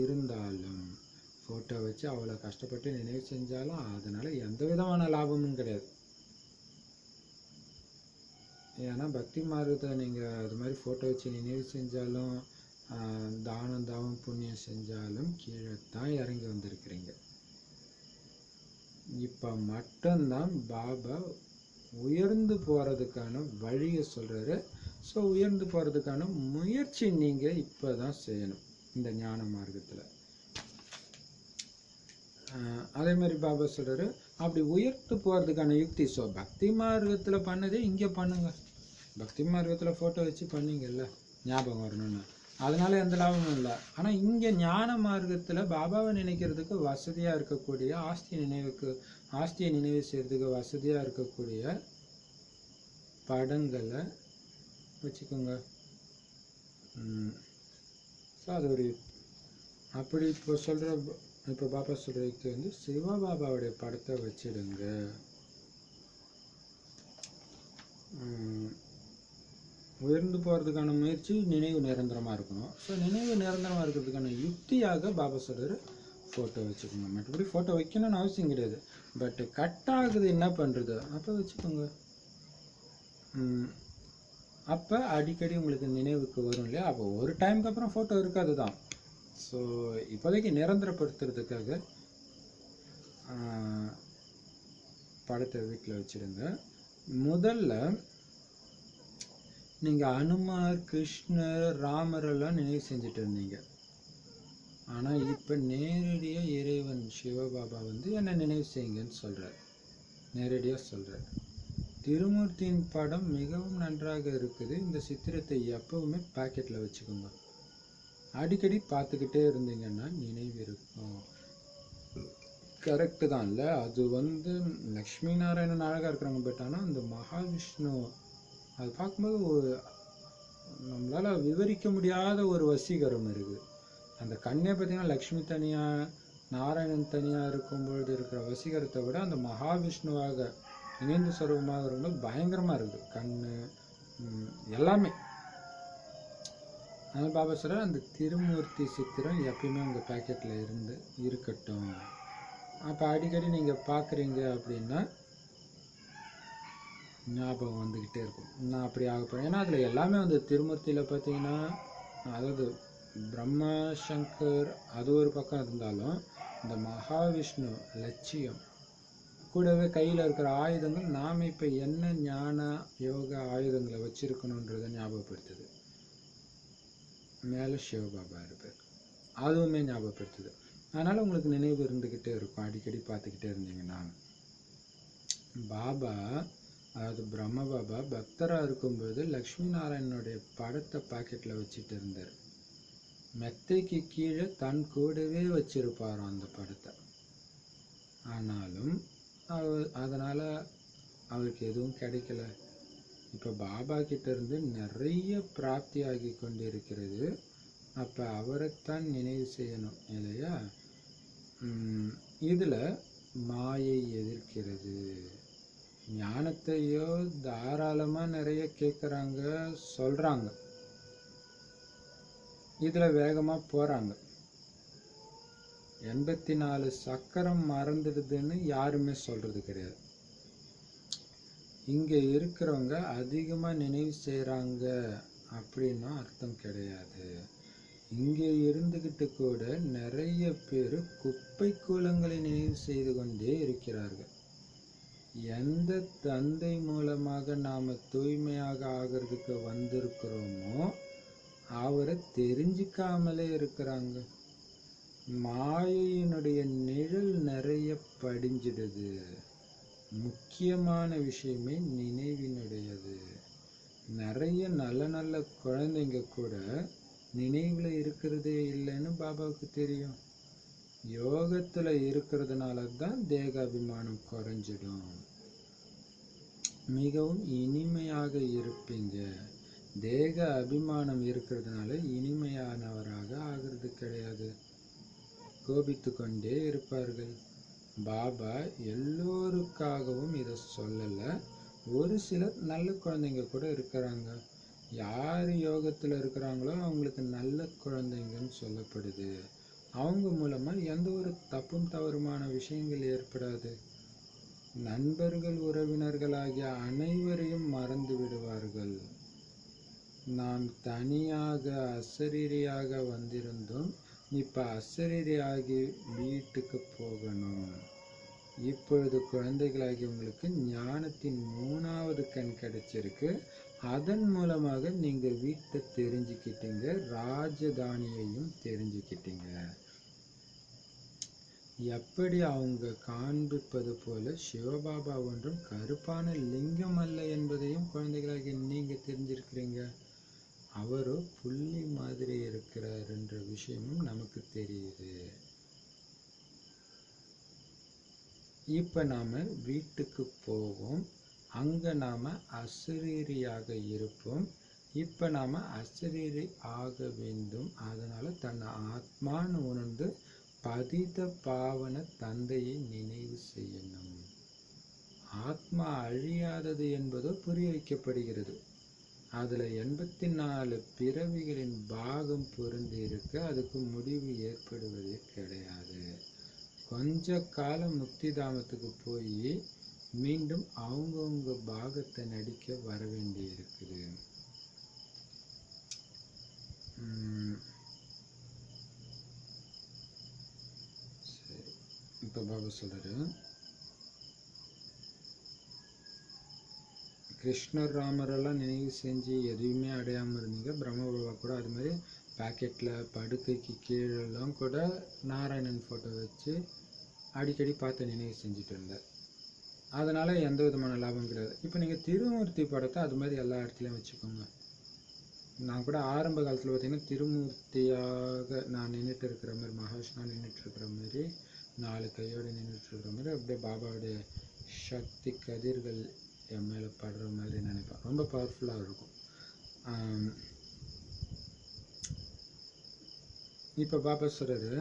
இருந்தாலும் ஃபோட்டோ வச்சு அவ்வளோ கஷ்டப்பட்டு நினைவு செஞ்சாலும் அதனால் எந்த விதமான லாபமும் கிடையாது. ஏன்னா பக்தி மார்க்கத்தில் நீங்கள் அது மாதிரி ஃபோட்டோ வச்சு நினைவு செஞ்சாலும் தானம் தாவம் புண்ணியம் செஞ்சாலும் கீழே தான் இறங்கி வந்திருக்கிறீங்க. இப்போ மட்டும்தான் பாபா உயர்ந்து போகிறதுக்கான வழியை சொல்கிறாரு. ஸோ உயர்ந்து போகிறதுக்கான முயற்சி நீங்கள் இப்போ தான் செய்யணும் இந்த ஞான மார்க்கத்தில். அதே மாதிரி பாபா சொல்கிறாரு அப்படி உயர்த்து போகிறதுக்கான யுக்தி. ஸோ பக்தி மார்க்கத்தில் பண்ணதே இங்கே பண்ணுங்க. பக்தி மார்க்கத்தில் ஃபோட்டோ வச்சு பண்ணீங்கல்ல ஞாபகம் வரணும்னு, அதனால எந்த லாபமும் இல்லை. ஆனால் இங்கே ஞான மார்க்கத்தில் பாபாவை நினைக்கிறதுக்கு வசதியாக இருக்கக்கூடிய ஆஸ்தியை நினைவு செய்கிறதுக்கு வசதியாக இருக்கக்கூடிய படங்களை வச்சுக்கோங்க. ஸோ அது ஒரு அப்படி இப்போ பாபா சொல்கிறதுக்கு சிவபாபாவுடைய படத்தை வச்சிடுங்க. உயர்ந்து போகிறதுக்கான முயற்சி நினைவு நிரந்தரமாக இருக்கணும். ஸோ நினைவு நிரந்தரமாக இருக்கிறதுக்கான யுக்தியாக பாபா சொல்கிறாரு ஃபோட்டோ வச்சுக்கோங்க. மற்றபடி ஃபோட்டோ வைக்கணும்னு அவசியம் கிடையாது, பட் கட் ஆகுது என்ன பண்ணுறது, அப்போ வச்சுக்கோங்க. அப்போ அடிக்கடி உங்களுக்கு நினைவுக்கு வரும் இல்லையா. அப்போ ஒரு டைமுக்கு அப்புறம் ஃபோட்டோ இருக்காது தான். ஸோ இப்போதைக்கு நிரந்தரப்படுத்துறதுக்காக படத்தை வீட்டில் வச்சுடுங்க. முதல்ல நீங்கள் அனுமார், கிருஷ்ணர், ராமரெல்லாம் நினைவு செஞ்சுட்டு இருந்தீங்க. ஆனால் இப்போ நேரடியாக இறைவன் சிவபாபா என்ன நினைவு செய்யுங்கன்னு சொல்கிறார். நேரடியாக சொல்கிறார். திருமூர்த்தியின் படம் மிகவும் நன்றாக இருக்குது. இந்த சித்திரத்தை எப்பவுமே பாக்கெட்டில் வச்சுக்கோங்க. அடிக்கடி பார்த்துக்கிட்டே இருந்தீங்கன்னா நினைவு இருக்கும். கரெக்டு தான் இல்லை. அது லக்ஷ்மி நாராயணன் அழகாக இருக்கிறாங்க, பட் ஆனால் அந்த மகாவிஷ்ணு அது பார்க்கும்போது ஒரு நம்மளால் விவரிக்க முடியாத ஒரு வசீகரம் இருக்குது. அந்த கண்ணே பார்த்தீங்கன்னா லக்ஷ்மி தனியாக நாராயணன் தனியாக இருக்கும்பொழுது இருக்கிற வசீகரத்தை விட அந்த மகாவிஷ்ணுவாக இணைந்து சொரூபமாக ரொம்ப பயங்கரமாக இருக்குது. கண் எல்லாமே அதனால் பாபா சொல்கிறார், அந்த திருமூர்த்தி சித்திரம் எப்பயுமே உங்கள் பேக்கெட்டில் இருக்கட்டும். அப்போ அடிக்கடி நீங்கள் பார்க்குறீங்க அப்படின்னா ஞாபகம் வந்துக்கிட்டே இருக்கும், நான் அப்படி ஆக போகிறேன். ஏன்னா அதில் எல்லாமே வந்து திருமூர்த்தியில் பார்த்தீங்கன்னா, அதாவது பிரம்மா சங்கர் அது ஒரு பக்கம் இருந்தாலும், இந்த மகாவிஷ்ணு லட்சியம் கூடவே கையில் இருக்கிற ஆயுதங்கள் நாம் இப்போ என்ன ஞான யோக ஆயுதங்களை வச்சுருக்கணுன்றதை ஞாபகப்படுத்துது. மேலே சிவபாபா இருப்பார், அதுவுமே ஞாபகப்படுத்துது. அதனால் உங்களுக்கு நினைவு இருந்துக்கிட்டே இருக்கும் அடிக்கடி பார்த்துக்கிட்டே இருந்தீங்கன்னா. பாபா, அதாவது பிரம்ம பாபா பக்தராக இருக்கும்போது லக்ஷ்மி நாராயணனுடைய படத்தை பாக்கெட்டில் வச்சுட்டு இருந்தார். மெத்தைக்கு கீழே தன் கூடவே வச்சிருப்பாராம் அந்த படத்தை. ஆனாலும் அதனால் அவருக்கு எதுவும் கிடைக்கல. இப்போ பாபா கிட்ட இருந்து நிறைய பிராப்தி ஆகி கொண்டு இருக்கிறது. அப்போ அவரைத்தான் நினைவு செய்யணும் இல்லையா? இதில் மாயை எதிர்க்கிறது. ஞானத்தையோ தாராளமாக நிறைய கேட்குறாங்க, சொல்கிறாங்க, இதில் வேகமாக போகிறாங்க. 84 சக்கரம் மறந்துடுதுன்னு யாருமே சொல்கிறது கிடையாது. இங்கே இருக்கிறவங்க அதிகமாக நினைவு செய்கிறாங்க அப்படின்னா அர்த்தம் கிடையாது. இங்கே இருந்துக்கிட்டு கூட நிறைய பேர் குப்பை கூலங்களை நினைவு செய்து கொண்டே இருக்கிறார்கள். எந்த தந்தை மூலமாக நாம் தூய்மையாக ஆகிறதுக்கு வந்திருக்கிறோமோ அவரை தெரிஞ்சிக்காமலே இருக்கிறாங்க. மாயையினுடைய நிழல் நிறைய படிஞ்சிடுது. முக்கியமான விஷயமே நினைவினுடையது. நிறைய நல்ல நல்ல குழந்தைங்க கூட நினைவில் இருக்கிறதே இல்லைன்னு பாபாவுக்கு தெரியும். யோகத்தில் இருக்கிறதுனால தான் தேகாபிமானம் குறைஞ்சிடும். மிகவும் இனிமையாக இருப்பீங்க. தேக அபிமானம் இருக்கிறதுனால இனிமையானவராக ஆகிறது கிடையாது. கோபித்து கொண்டே இருப்பார்கள். பாபா எல்லோருக்காகவும் இதை சொல்லலை. ஒரு சிலர் நல்ல குழந்தைங்க கூட இருக்கிறாங்க. யார் யோகத்தில் இருக்கிறாங்களோ அவங்களுக்கு நல்ல குழந்தைங்கன்னு சொல்லப்படுது. அவங்க மூலமாக எந்த ஒரு தப்பும் தவறுமான விஷயங்கள் ஏற்படாது. நண்பர்கள் உறவினர்கள் ஆகிய அனைவரையும் மறந்து விடுவார்கள். நாம் தனியாக அசரீரியாக வந்திருந்தோம், இப்போ அசரீரியாகி வீட்டுக்கு போகணும். இப்பொழுது குழந்தைகளாகி உங்களுக்கு ஞானத்தின் 3வது கண் கிடைச்சிருக்கு. அதன் மூலமாக நீங்கள் வீட்டை தெரிஞ்சுக்கிட்டீங்க, ராஜதானியையும் தெரிஞ்சுக்கிட்டீங்க. எப்படி அவங்க காண்பிப்பது போல சிவபாபா ஒன்றும் கருப்பான லிங்கம் அல்ல என்பதையும் குழந்தைகளாகி நீங்கள் தெரிஞ்சிருக்கிறீங்க. அவரோ புள்ளி மாதிரி இருக்கிறார் என்ற விஷயமும் நமக்கு தெரியுது. இப்போ நாம் வீட்டுக்கு போவோம். அங்கே நாம் அசரீரியாக இருப்போம். இப்போ நாம் அசரீரி ஆக வேண்டும். அதனால் தன்னை ஆத்மான்னு உணர்ந்து பதித பாவன தந்தையை நினைவு செய்யணும். ஆத்மா அழியாதது என்பதோ புரிய வைக்கப்படுகிறது. அதில் 84 பிறவிகளின் பாகம் பொருந்தி இருக்க அதுக்கு முடிவு ஏற்படுவதே கிடையாது. கொஞ்ச காலம் முக்தி தாமத்துக்கு போய் மீண்டும் அவங்கவுங்க பாகத்தை நடிக்க வர வேண்டி இருக்குது. சரி, இப்போ பாபா சொல்றாரு, கிருஷ்ணர் ராமரெல்லாம் நினைவு செஞ்சு எதுவுமே அடையாமல் இருந்தீங்க. பிரம்ம பாபா கூட அது மாதிரி பேக்கெட்டில் படுக்கைக்கு கீழெல்லாம் கூட நாராயணன் ஃபோட்டோ வச்சு அடிக்கடி பார்த்து நினைவு செஞ்சுட்டு இருந்தேன். அதனால் எந்த விதமான லாபம் கிடையாது. இப்போ நீங்கள் திருமூர்த்தி படத்தை அது மாதிரி எல்லா இடத்துலையும் வச்சுக்கோங்க. நான் கூட ஆரம்ப காலத்தில் பார்த்திங்கன்னா திருமூர்த்தியாக நான் நின்றுட்டு இருக்கிற மாதிரி, மகாவிஷ்ணா நின்றுட்டு இருக்கிற மாதிரி, 4 கையோடு நின்றுட்டு இருக்கிற மாதிரி, அப்படியே பாபாவுடைய சக்தி கதிர்கள் என் மேலே படுற மாதிரி நினைப்பேன். ரொம்ப பவர்ஃபுல்லாக இருக்கும். இப்போ பாபா சொல்கிறாரு,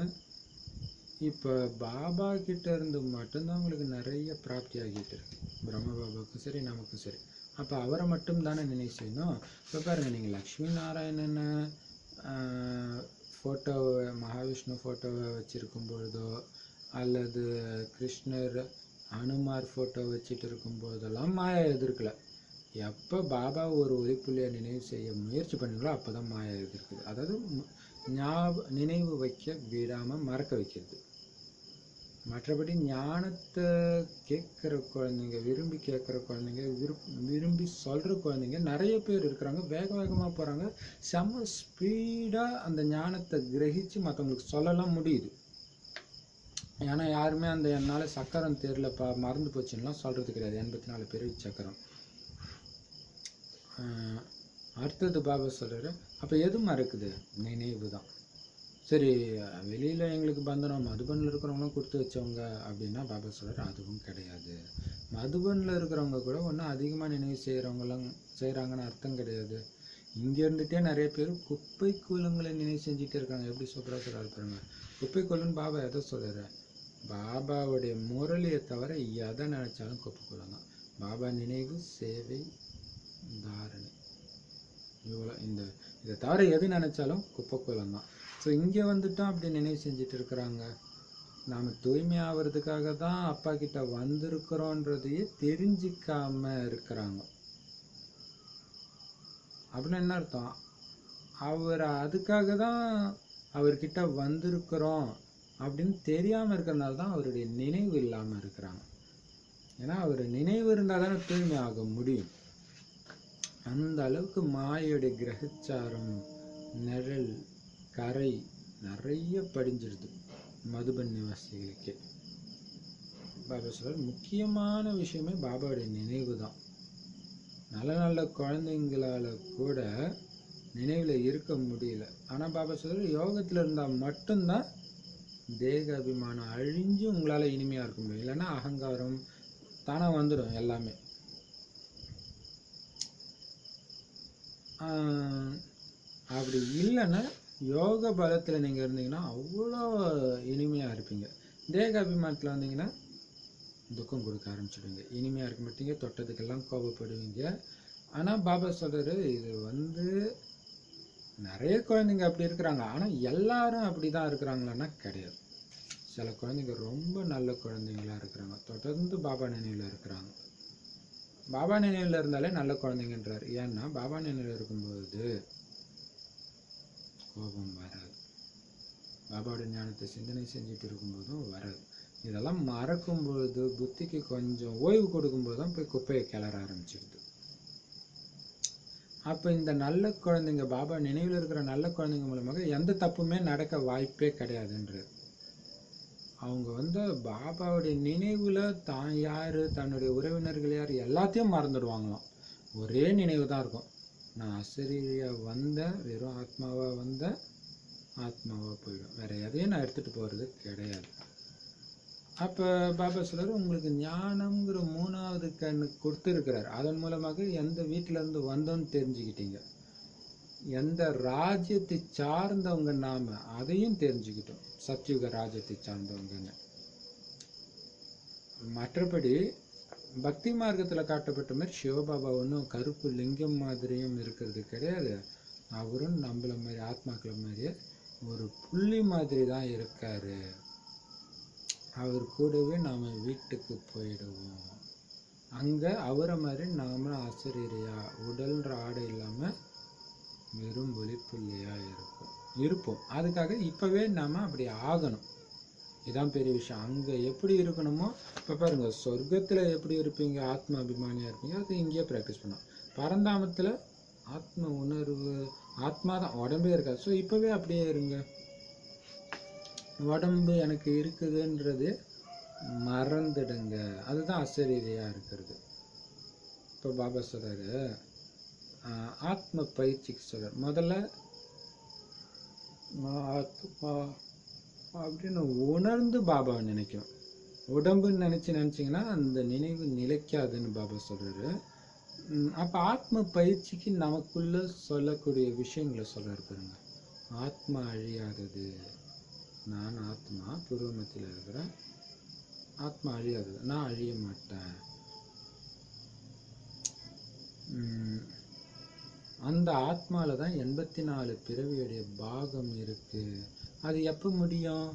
இப்போ பாபா கிட்ட இருந்து மட்டும்தான் உங்களுக்கு நிறைய பிராப்தி ஆகிட்டு இருக்கு. பிரம்ம பாபாவுக்கும் சரி நமக்கும் சரி. அப்போ அவரை மட்டும் தானே நினைவு செய்யணும். இப்போ பாருங்கள், நீங்கள் லக்ஷ்மி நாராயணனை ஃபோட்டோவை மகாவிஷ்ணு ஃபோட்டோவை வச்சுருக்கும் பொழுதோ அல்லது கிருஷ்ணர் அனுமார் ஃபோட்டோ வச்சுட்டு இருக்கும் போதெல்லாம் மாயா எதிர்க்கல. எப்போ பாபா ஒரு ஒளிப்புள்ளியை நினைவு செய்ய முயற்சி பண்ணுங்களோ அப்போ தான் மாயா எதிர்க்குது. அதாவது நினைவு வைக்க விடாமல் மறக்க வைக்கிறது. மற்றபடி ஞானத்தை கேட்குற குழந்தைங்க, விரும்பி கேட்குற குழந்தைங்க, விரும்பி சொல்கிற குழந்தைங்க நிறைய பேர் இருக்கிறாங்க. வேக வேகமாக போகிறாங்க. செம்ம ஸ்பீடாக அந்த ஞானத்தை கிரகித்து மற்றவங்களுக்கு சொல்லலாம் முடியுது. ஏன்னா யாருமே அந்த என்னால் சக்கரம் தெரியலப்பா மறந்து போச்சுன்னெலாம் சொல்கிறது கிடையாது. 84 பிறவி சக்கரம். அடுத்தது பாபா சொல்கிறாரு, அப்போ எது மறக்குது? நினைவு தான். சரி, வெளியில் எங்களுக்கு பந்தனம் மதுபனில் இருக்கிறவங்களும் கொடுத்து வச்சவங்க அப்படின்னா பாபா சொல்கிறார் அதுவும் கிடையாது. மதுபனில் இருக்கிறவங்க கூட ஒன்றும் அதிகமாக நினைவு செய்கிறாங்கன்னு அர்த்தம் கிடையாது. இங்கே இருந்துகிட்டே நிறைய பேர் குப்பை கூலங்களை நினைவு செஞ்சுட்டே இருக்காங்க. எப்படி சூப்பராக சொல்கிறாரு பாருங்க. குப்பை கூலன்னு பாபா எதை சொல்கிறாரு? பாபாவுடைய முரளியை தவிர எதை நினச்சாலும் குப்பை கூலம் தான். பாபா நினைவு, சேவை, தாரணை, இவ்வளோ இதை தவிர எது நினச்சாலும் குப்பை கூலம் தான். ஸோ இங்கே வந்துட்டோம் அப்படி நினைவு செஞ்சுட்டு இருக்கிறாங்க. நாம் தூய்மை ஆகிறதுக்காக தான் அப்பா கிட்ட வந்திருக்கிறோன்றதையே தெரிஞ்சிக்காம இருக்கிறாங்க. அப்படின்னு என்ன அர்த்தம்? அவர் அதுக்காக தான் அவர்கிட்ட வந்திருக்கிறோம் அப்படின்னு தெரியாமல் இருக்கிறதுனால தான் அவருடைய நினைவு இல்லாமல் இருக்கிறாங்க. ஏன்னா அவர் நினைவு இருந்தால் தானே தூய்மை ஆக முடியும். அந்த அளவுக்கு மாயோடைய கிரகச்சாரம், நிழல், கரை நிறைய படிஞ்சிருது மதுபன் நிவாசிகளுக்கே. பாபா சொல்றார் முக்கியமான விஷயமே பாபாவுடைய நினைவு தான். நல்ல நல்ல குழந்தைங்களால கூட நினைவில் இருக்க முடியல. ஆனால் பாபா சொல்றார் யோகத்தில் இருந்தால் மட்டும்தான் தேக அபிமானம் அழிஞ்சு உங்களால் இனிமையாக இருக்க முடியும். இல்லைன்னா அகங்காரம் தானாக வந்துடும் எல்லாமே. அப்படி இல்லைன்னா யோக பலத்தில் நீங்கள் இருந்தீங்கன்னா அவ்வளோ இனிமையாக இருப்பீங்க. தேக அபிமானத்தில் வந்தீங்கன்னா துக்கம் கொடுக்க ஆரம்பிச்சிடுவீங்க. இனிமையாக இருக்க மாட்டீங்க, தொட்டதுக்கெல்லாம் கோபப்படுவீங்க. ஆனால் பாபா சொல்கிறாரு இது நிறைய குழந்தைங்க அப்படி இருக்கிறாங்க. ஆனால் எல்லாரும் அப்படி தான் இருக்கிறாங்களான்னா கிடையாது. சில குழந்தைங்க ரொம்ப நல்ல குழந்தைங்களாக இருக்கிறாங்க, தொடர்ந்து பாபா நினைவில் இருக்கிறாங்க. பாபா நினைவில் இருந்தாலே நல்ல குழந்தைங்கன்றார். ஏன்னா பாபா நினைவில் இருக்கும்போது கோபம் வராது. பாபாவோட ஞானத்தை சிந்தனை செஞ்சுட்டு இருக்கும்போதும் வராது. இதெல்லாம் மறக்கும்பொழுது, புத்திக்கு கொஞ்சம் ஓய்வு கொடுக்கும்போது தான் போய் குப்பையை கிளற ஆரம்பிச்சிடுது. அப்போ இந்த நல்ல குழந்தைங்க, பாபா நினைவில் இருக்கிற நல்ல குழந்தைங்க மூலமாக எந்த தப்புமே நடக்க வாய்ப்பே கிடையாதுன்றது. அவங்க பாபாவுடைய நினைவில் தான் யார், தன்னுடைய உறவினர்கள் யார் எல்லாத்தையும் மறந்துடுவாங்களாம். ஒரே நினைவு தான் இருக்கும். நான் அசரீரியாக வந்தேன், வெறும் ஆத்மாவாக வந்தேன், ஆத்மாவாக போயிடும். வேறு எதையும் நான் எடுத்துகிட்டு போகிறது கிடையாது. அப்போ பாபா சொல்கிறார் உங்களுக்கு ஞானம்ங்கிற 3வது கண்ணு கொடுத்துருக்கிறார். அதன் மூலமாக எந்த வீட்டிலேருந்து வந்தோன்னு தெரிஞ்சுக்கிட்டீங்க. எந்த ராஜ்யத்தை சார்ந்தவங்க நாம் அதையும் தெரிஞ்சுக்கிட்டோம். சத்யுக ராஜ்யத்தை சார்ந்தவங்கன்னு. மற்றபடி பக்தி மார்க்கத்தில் காட்டப்பட்ட மாதிரி சிவபாபா ஒன்றும் கருப்பு லிங்கம் மாதிரியும் இருக்கிறது கிடையாது. அவரும் நம்மள மாதிரி ஆத்மாக்கள் மாதிரியே ஒரு புள்ளி மாதிரி தான் இருக்கார். அவர் கூடவே நாம் வீட்டுக்கு போயிடுவோம். அங்கே அவரை மாதிரி நாமளும் அசரீரியா உடல்ன்ற ஆடை இல்லாமல் வெறும் ஒளிப்புள்ளியாக இருப்போம். அதுக்காக இப்போவே நாம் அப்படி ஆகணும். இதுதான் பெரிய விஷயம். அங்கே எப்படி இருக்கணுமோ, இப்போ பாருங்கள், சொர்க்கத்தில் எப்படி இருப்பீங்க, ஆத்ம அபிமானியாக இருப்பீங்க, அது இங்கேயே ப்ராக்டிஸ் பண்ணோம். பரந்தாமத்தில் ஆத்ம உணர்வு, ஆத்மா தான், உடம்பே இருக்காது. ஸோ இப்போவே அப்படியே இருங்க. உடம்பு எனக்கு இருக்குதுன்றது மறந்துடுங்க. அதுதான் அசரீரியாக இருக்கிறது. இப்போ பாபா சொல்கிறாரு ஆத்ம பயிற்சிக்கு சொல்கிறார். முதல்ல ஆத்மா அப்படின்னு உணர்ந்து பாபாவை நினைக்கணும். உடம்புன்னு நினச்சிங்கன்னா அந்த நினைவு நிலைக்காதுன்னு பாபா சொல்கிறாரு. அப்போ ஆத்ம பயிற்சிக்கு நமக்குள்ள சொல்லக்கூடிய விஷயங்களை சொல்கிறாரு பாருங்க. ஆத்மா அழியாதது, நான் ஆத்மா பூர்வமத்தில் இருக்கிறேன், ஆத்மா அழியாதது, நான் அழிய மாட்டேன். அந்த ஆத்மாவில் தான் 84 பிறவியுடைய பாகம் இருக்குது. அது எப்போ முடியும்?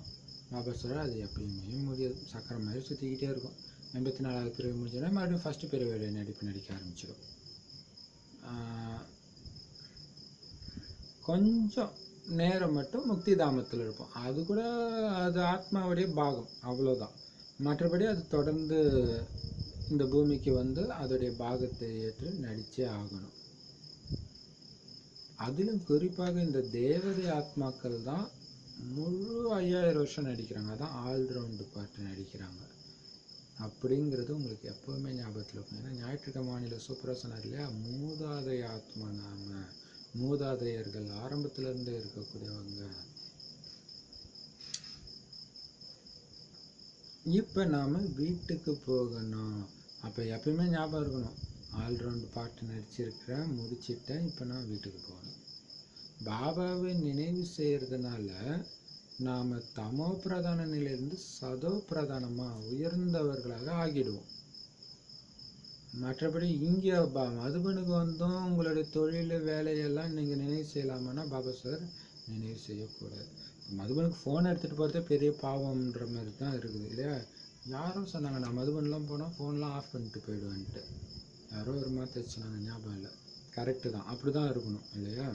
பாபா சொல்கிறார், அது எப்பயுமே முடியாது. சக்கரம் மாதிரி சுற்றிக்கிட்டே இருக்கும். 84வது பிறவி முடிஞ்சோன்னா மறுபடியும் ஃபஸ்ட்டு பிறவியுடைய நடிப்பு நடிக்க ஆரம்பிச்சிடும். கொஞ்சம் நேரம் மட்டும் முக்தி தாமத்தில் இருப்போம். அது கூட அது ஆத்மாவுடைய பாகம், அவ்வளோதான். மற்றபடி அது தொடர்ந்து இந்த பூமிக்கு வந்து அதோடைய பாகத்தை ஏற்று நடிச்சே ஆகணும். அதிலும் குறிப்பாக இந்த தேவதை ஆத்மாக்கள் தான் முழு 5000 வருஷம் நடிக்கிறாங்க. அதான் ஆல்ரவுண்டு பாட்டு நடிக்கிறாங்க. அப்படிங்கிறது உங்களுக்கு எப்போவுமே ஞாபகத்தில் இருக்கும். ஏன்னா ஞாயிற்றுக்கிழமை மாநில சூப்பராக சொன்னார் இல்லையா, மூதாதைய ஆத்மா நாம, மூதாதையர்கள் ஆரம்பத்திலேருந்து இருக்கக்கூடியவங்க. இப்போ நாம் வீட்டுக்கு போகணும். அப்போ எப்பயுமே ஞாபகம் இருக்கணும், ஆல்ரவுண்டு பாட்டு நடிச்சிருக்கிறேன், முடிச்சிட்டேன், இப்போ நான் வீட்டுக்கு போகணும். பாபாவை நினைவு செய்கிறதுனால நாம் தமோ பிரதான நிலையிலிருந்து சதோ பிரதானமாக உயர்ந்தவர்களாக ஆகிடுவோம். மற்றபடி இங்கே மதுபனுக்கு வந்தும் உங்களுடைய தொழில் வேலையெல்லாம் நீங்கள் நினைவு செய்யலாமான்னா பாபா சார் நினைவு செய்யக்கூடாது. மதுபனுக்கு ஃபோன் எடுத்துகிட்டு போகிறதே பெரிய பாவம்ன்ற மாதிரி தான் இருக்குது இல்லையா. யாரும் சொன்னாங்க நான் மதுபன்லாம் போனால் ஃபோன்லாம் ஆஃப் பண்ணிட்டு போயிடுவேன்ட்டு. யாரோ ஒரு மாதிரி சொன்னாங்க, ஞாபகம் இல்லை. கரெக்டு தான், அப்படி தான் இருக்கணும் இல்லையா.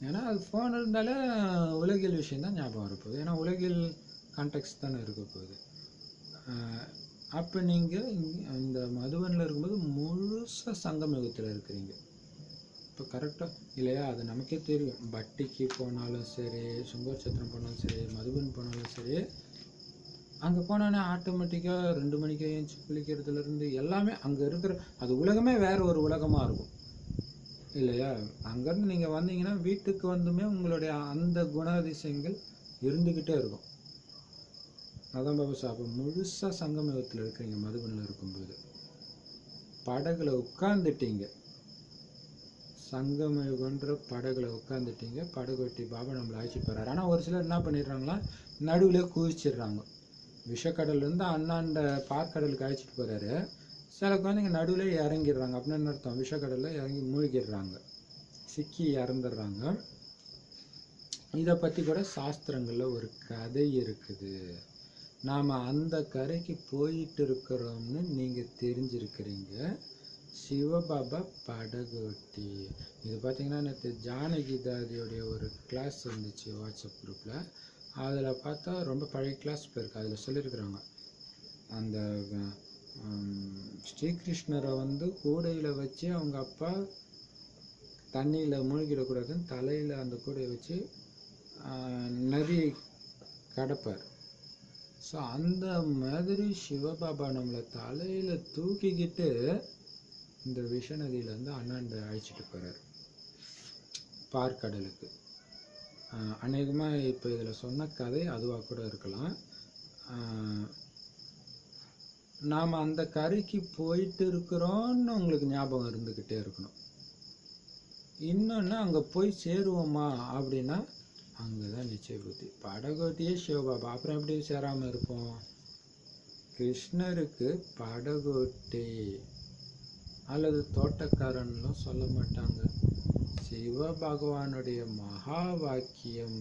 ஏன்னா அது ஃபோன் இருந்தாலே உலகில் விஷயந்தான் ஞாபகம் வரப்போகுது. ஏன்னா உலகில் கான்டெக்ட் தானே இருக்க போகுது. அப்போ நீங்கள் இந்த மதுபனில் இருக்கும்போது முழுசாக சங்கம் யுகத்தில் இருக்கிறீங்க. இப்போ கரெக்டாக இல்லையா, அது நமக்கே தெரியும். பட்டிக்கு போனாலும் சரி, சுங்கர் சத்திரம் போனாலும் சரி, மதுபன் போனாலும் சரி, அங்கே போனோன்னே ஆட்டோமேட்டிக்காக 2 மணிக்கு ஏஞ்சி குளிக்கிறதுலேருந்து எல்லாமே அங்கே இருக்கிற அது உலகமே வேறு ஒரு உலகமாக இருக்கும் இல்லையா. அங்கேருந்து நீங்கள் வந்தீங்கன்னா வீட்டுக்கு வந்துமே உங்களுடைய அந்த குணாதிசயங்கள் இருந்துக்கிட்டே இருக்கும். அதான் பாபா சார், அப்போ முழுசாக சங்கமயுகத்தில் இருக்கிறீங்க. மதுபனில் இருக்கும்போது படகுல உட்காந்துட்டீங்க, சங்கமயுகன்ற படகுல உட்காந்துட்டீங்க. படகு வெட்டி பாபா நம்மளை அழைச்சிட்டு போகிறாரு. ஆனால் ஒரு சிலர் என்ன பண்ணிடுறாங்களா, நடுவில் குதிச்சிடுறாங்க. விஷக்கடல்லேருந்து அண்ணாண்ட பார்க்கடலுக்கு அழைச்சிட்டு போகிறாரு. சில குழந்தைங்க நடுவில் இறங்கிடுறாங்க. அப்படின்னு என்ன அர்த்தம், விஷக்கடலில் இறங்கி மூழ்கிடுறாங்க, சிக்கி இறந்துடுறாங்க. இதை பற்றி கூட சாஸ்திரங்களில் ஒரு கதை இருக்குது. நாம் அந்த கரைக்கு போயிட்டு இருக்கிறோம்னு நீங்கள் தெரிஞ்சிருக்கிறீங்க. சிவபாபா படகோட்டி. இது பார்த்தீங்கன்னா நேற்று ஜானகி தாதியோடைய ஒரு கிளாஸ் இருந்துச்சு வாட்ஸ்அப் குரூப்பில். அதில் பார்த்தா ரொம்ப பழைய கிளாஸ் போயிருக்கு. அதில் சொல்லியிருக்கிறாங்க, அந்த ஸ்ரீகிருஷ்ணரை வந்து கூடையில் வச்சு அவங்க அப்பா தண்ணியில் மூழ்கிடக்கூடாதுன்னு தலையில் அந்த கூடையை வச்சு நதியை கடப்பார். ஸோ அந்த மாதிரி சிவபாபா நம்மளை தலையில் தூக்கிக்கிட்டு இந்த விஷ நதியிலேருந்து அண்ணாண்ட அழைச்சிட்டு போகிறார் பார்க்கடலுக்கு. அநேகமாக இப்போ இதில் சொன்ன கதை அதுவாக கூட இருக்கலாம். நாம் அந்த கரைக்கு போயிட்டு இருக்கிறோன்னு உங்களுக்கு ஞாபகம் இருந்துக்கிட்டே இருக்கணும். இன்னொன்று, அங்கே போய் சேருவோமா அப்படின்னா அங்கே தான் நிச்சய புத்தி. படகோட்டியே சிவபாபா, அப்புறம் எப்படி சேராமல் இருப்போம். கிருஷ்ணருக்கு படகோட்டி அல்லது தோட்டக்காரன்லாம் சொல்ல மாட்டாங்க. சிவ பகவானுடைய மகா வாக்கியம்.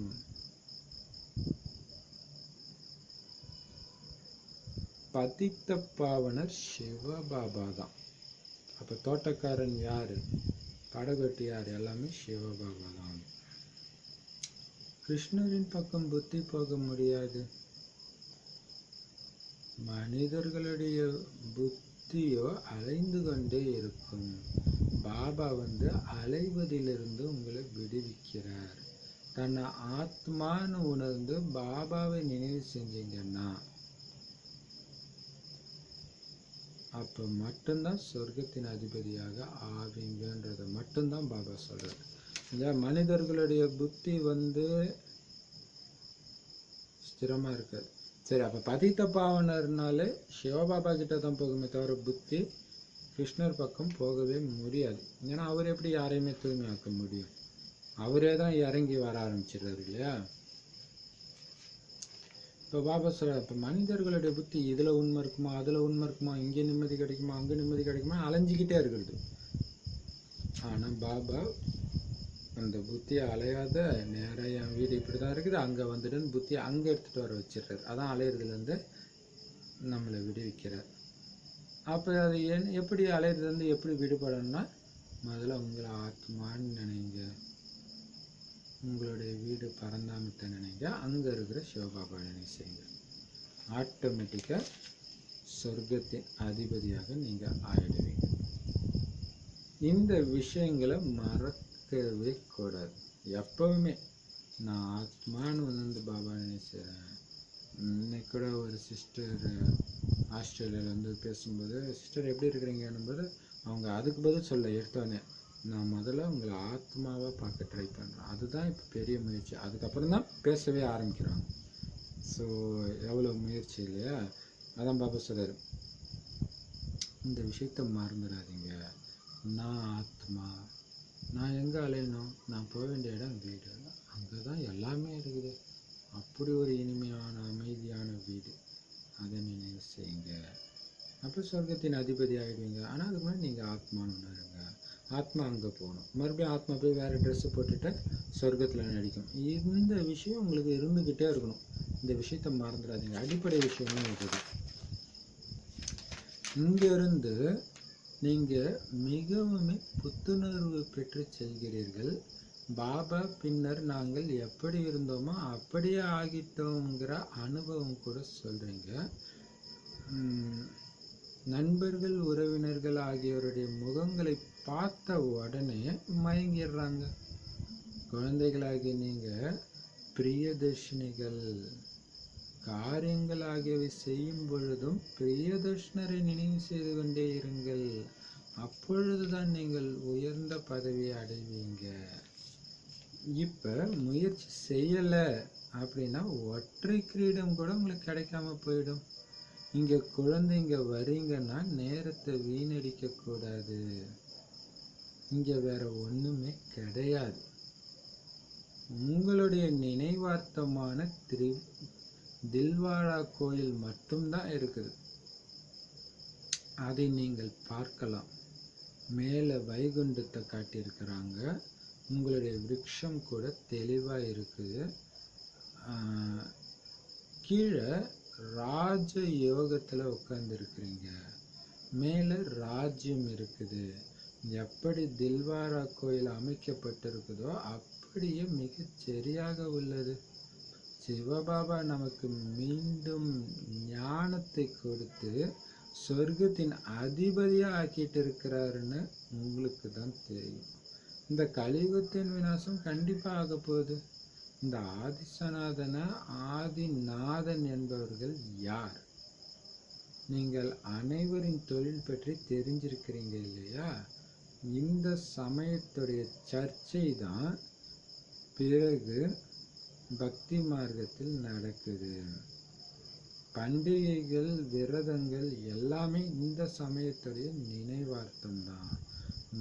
பதித்த பாவனர் சிவபாபா தான். அப்போ தோட்டக்காரன் யார், படகோட்டி யார், எல்லாமே சிவபாபா தான். கிருஷ்ணரின் பக்கம் புத்தி போக முடியாது. மனிதர்களுடைய புத்தியோ அலைந்து கொண்டே இருக்கும். பாபா வந்து அலைவதிலிருந்து உங்களை விடுவிக்கிறார். தன்னை ஆத்மான்னு உணர்ந்து பாபாவை நினைவு செஞ்சீங்கன்னா அப்போ மட்டும்தான் சொர்க்கத்தின் அதிபதியாக ஆவீங்கன்றதை மட்டும்தான் பாபா சொல்கிறார். இல்லையா, மனிதர்களுடைய புத்தி வந்து ஸ்திரமாக இருக்காது. சரி, அப்போ பதித்த பாவனர்னாலே சிவபாபா கிட்ட தான் போகுமே தவிர புத்தி கிருஷ்ணர் பக்கம் போகவே முடியாது. ஏன்னா அவர் எப்படி யாரையுமே தூய்மையாக்க முடியும், அவரே தான் இறங்கி வர ஆரம்பிச்சிடுறாரு இல்லையா. இப்போ பாபா சொல்ற, இப்போ மனிதர்களுடைய புத்தி இதில் உண்மை இருக்குமா, அதில் உண்மை இருக்குமா, இங்கே நிம்மதி கிடைக்குமா, அங்கே நிம்மதி கிடைக்குமா, அலைஞ்சிக்கிட்டே இருக்கிறது. ஆனால் பாபா அந்த புத்தியை அலையாத நேராக என் வீடு இப்படி தான் இருக்குது, அங்கே வந்துட்டுன்னு புத்தியை அங்கே எடுத்துகிட்டு வர வச்சிடுறாரு. அதான் அலையிறதுலேருந்து நம்மளை விடுவிக்கிறார். அப்போ அது எப்படி அலையிறதுலேருந்து எப்படி விடுபடணும்னா, முதல்ல உங்களை ஆத்மான்னு நினைங்க, உங்களுடைய வீடு பரந்தாமத்தை நினைங்க, அங்கே இருக்கிற சிவபாபா நினைவு செய்யுங்க. ஆட்டோமேட்டிக்காக சொர்க்கத்தின் அதிபதியாக நீங்கள் ஆயிடுவீங்க. இந்த விஷயங்களை மறக்கவே கூடாது. எப்பவுமே நான் ஆத்மான்னு வந்து பாபா நினைச்சேன். இன்னைக்கு கூட ஒரு சிஸ்டர் ஆஸ்திரேலியாவில் பேசும்போது, சிஸ்டர் எப்படி இருக்கிறீங்கன்னும்போது அவங்க அதுக்கு பதில் சொல்ல எடுத்தோடனே, நான் முதல்ல உங்களை ஆத்மாவாக பார்க்க ட்ரை பண்ணுறேன். அதுதான் இப்போ பெரிய முயற்சி. அதுக்கப்புறம் தான் பேசவே ஆரம்பிக்கிறாங்க. ஸோ எவ்வளோ முயற்சி இல்லையா? அதான் பாபா சொல்கிறார், இந்த விஷயத்த மறந்துடாதீங்க. நான் ஆத்மா, நான் எங்கே அலையணும்? நான் போக வேண்டிய இடம் வீடு, அங்கே தான் எல்லாமே இருக்குது. அப்படி ஒரு இனிமையான அமைதியான வீடு, அதை நினைவு செய்யுங்க. அப்போ சொர்க்கத்தின் அதிபதி ஆகிடுவீங்க. ஆனால் அதுக்கு முன்னாடி நீங்கள் ஆத்மான்னு உணருங்க. ஆத்மா அங்கே போகணும், மறுபடியும் ஆத்மா போய் வேறு ட்ரெஸ்ஸு போட்டுட்டு சொர்க்கத்தில் நடிக்கும். இந்த விஷயம் உங்களுக்கு இருந்துக்கிட்டே இருக்கணும். இந்த விஷயத்தை மறந்துடாதீங்க. அடிப்படை விஷயமே இருக்குது. இங்கிருந்து நீங்கள் மிகவும் புத்துணர்வு பெற்று செல்கிறீர்கள். பாபா பின்னர் நாங்கள் எப்படி இருந்தோமோ அப்படியே ஆகிட்டோங்கிற அனுபவம் கூட சொல்கிறீங்க. நண்பர்கள், உறவினர்கள் ஆகியோருடைய முகங்களை பார்த்த உடனே மயங்கிடுறாங்க. குழந்தைகளாகி நீங்கள் பிரியதர்ஷினிகள். காரியங்கள் ஆகியவை செய்யும் பொழுதும் பிரியதர்ஷனரை நினைவு செய்து கொண்டே இருங்கள். அப்பொழுதுதான் நீங்கள் உயர்ந்த பதவியை அடைவீங்க. இப்போ முயற்சி செய்யலை அப்படின்னா ஒற்றை கிரீடம் கூட உங்களுக்கு கிடைக்காம போயிடும். இங்கே குழந்தைங்க வரீங்கன்னா நேரத்தை வீணடிக்கக்கூடாது. இங்கே வேற ஒன்றுமே கிடையாது. உங்களுடைய நினைவார்த்தமான தில்வாரா கோயில் மட்டும்தான் இருக்குது. அதை நீங்கள் பார்க்கலாம். மேலே வைகுண்டத்தை காட்டியிருக்கிறாங்க. உங்களுடைய விருட்சம் கூட தெளிவாக இருக்குது. கீழே ராஜ யோகத்தில் உட்காந்துருக்குறீங்க. மேலே ராஜ்யம் இருக்குது. எப்படி தில்வாரா கோயில் அமைக்கப்பட்டிருக்குதோ அப்படியே மிக சரியாக உள்ளது. சிவபாபா நமக்கு மீண்டும் ஞானத்தை கொடுத்து சொர்க்கத்தின் அதிபதியாக ஆக்கிட்டு இருக்கிறாருன்னு உங்களுக்கு தான் தெரியும். இந்த கலியுகத்தின் விநாசம் கண்டிப்பாக ஆக போகுது. இந்த ஆதிசநாதன ஆதிநாதன் என்பவர்கள் யார்? நீங்கள் அனைவரின் தொழில் பற்றி தெரிஞ்சிருக்கிறீங்க இல்லையா? இந்த சமயத்துடைய சர்ச்சை தான் பிறகு பக்தி மார்க்கத்தில் நடக்குது. பண்டிகைகள், விரதங்கள் எல்லாமே இந்த சமயத்துடைய நினைவார்த்தம் தான்.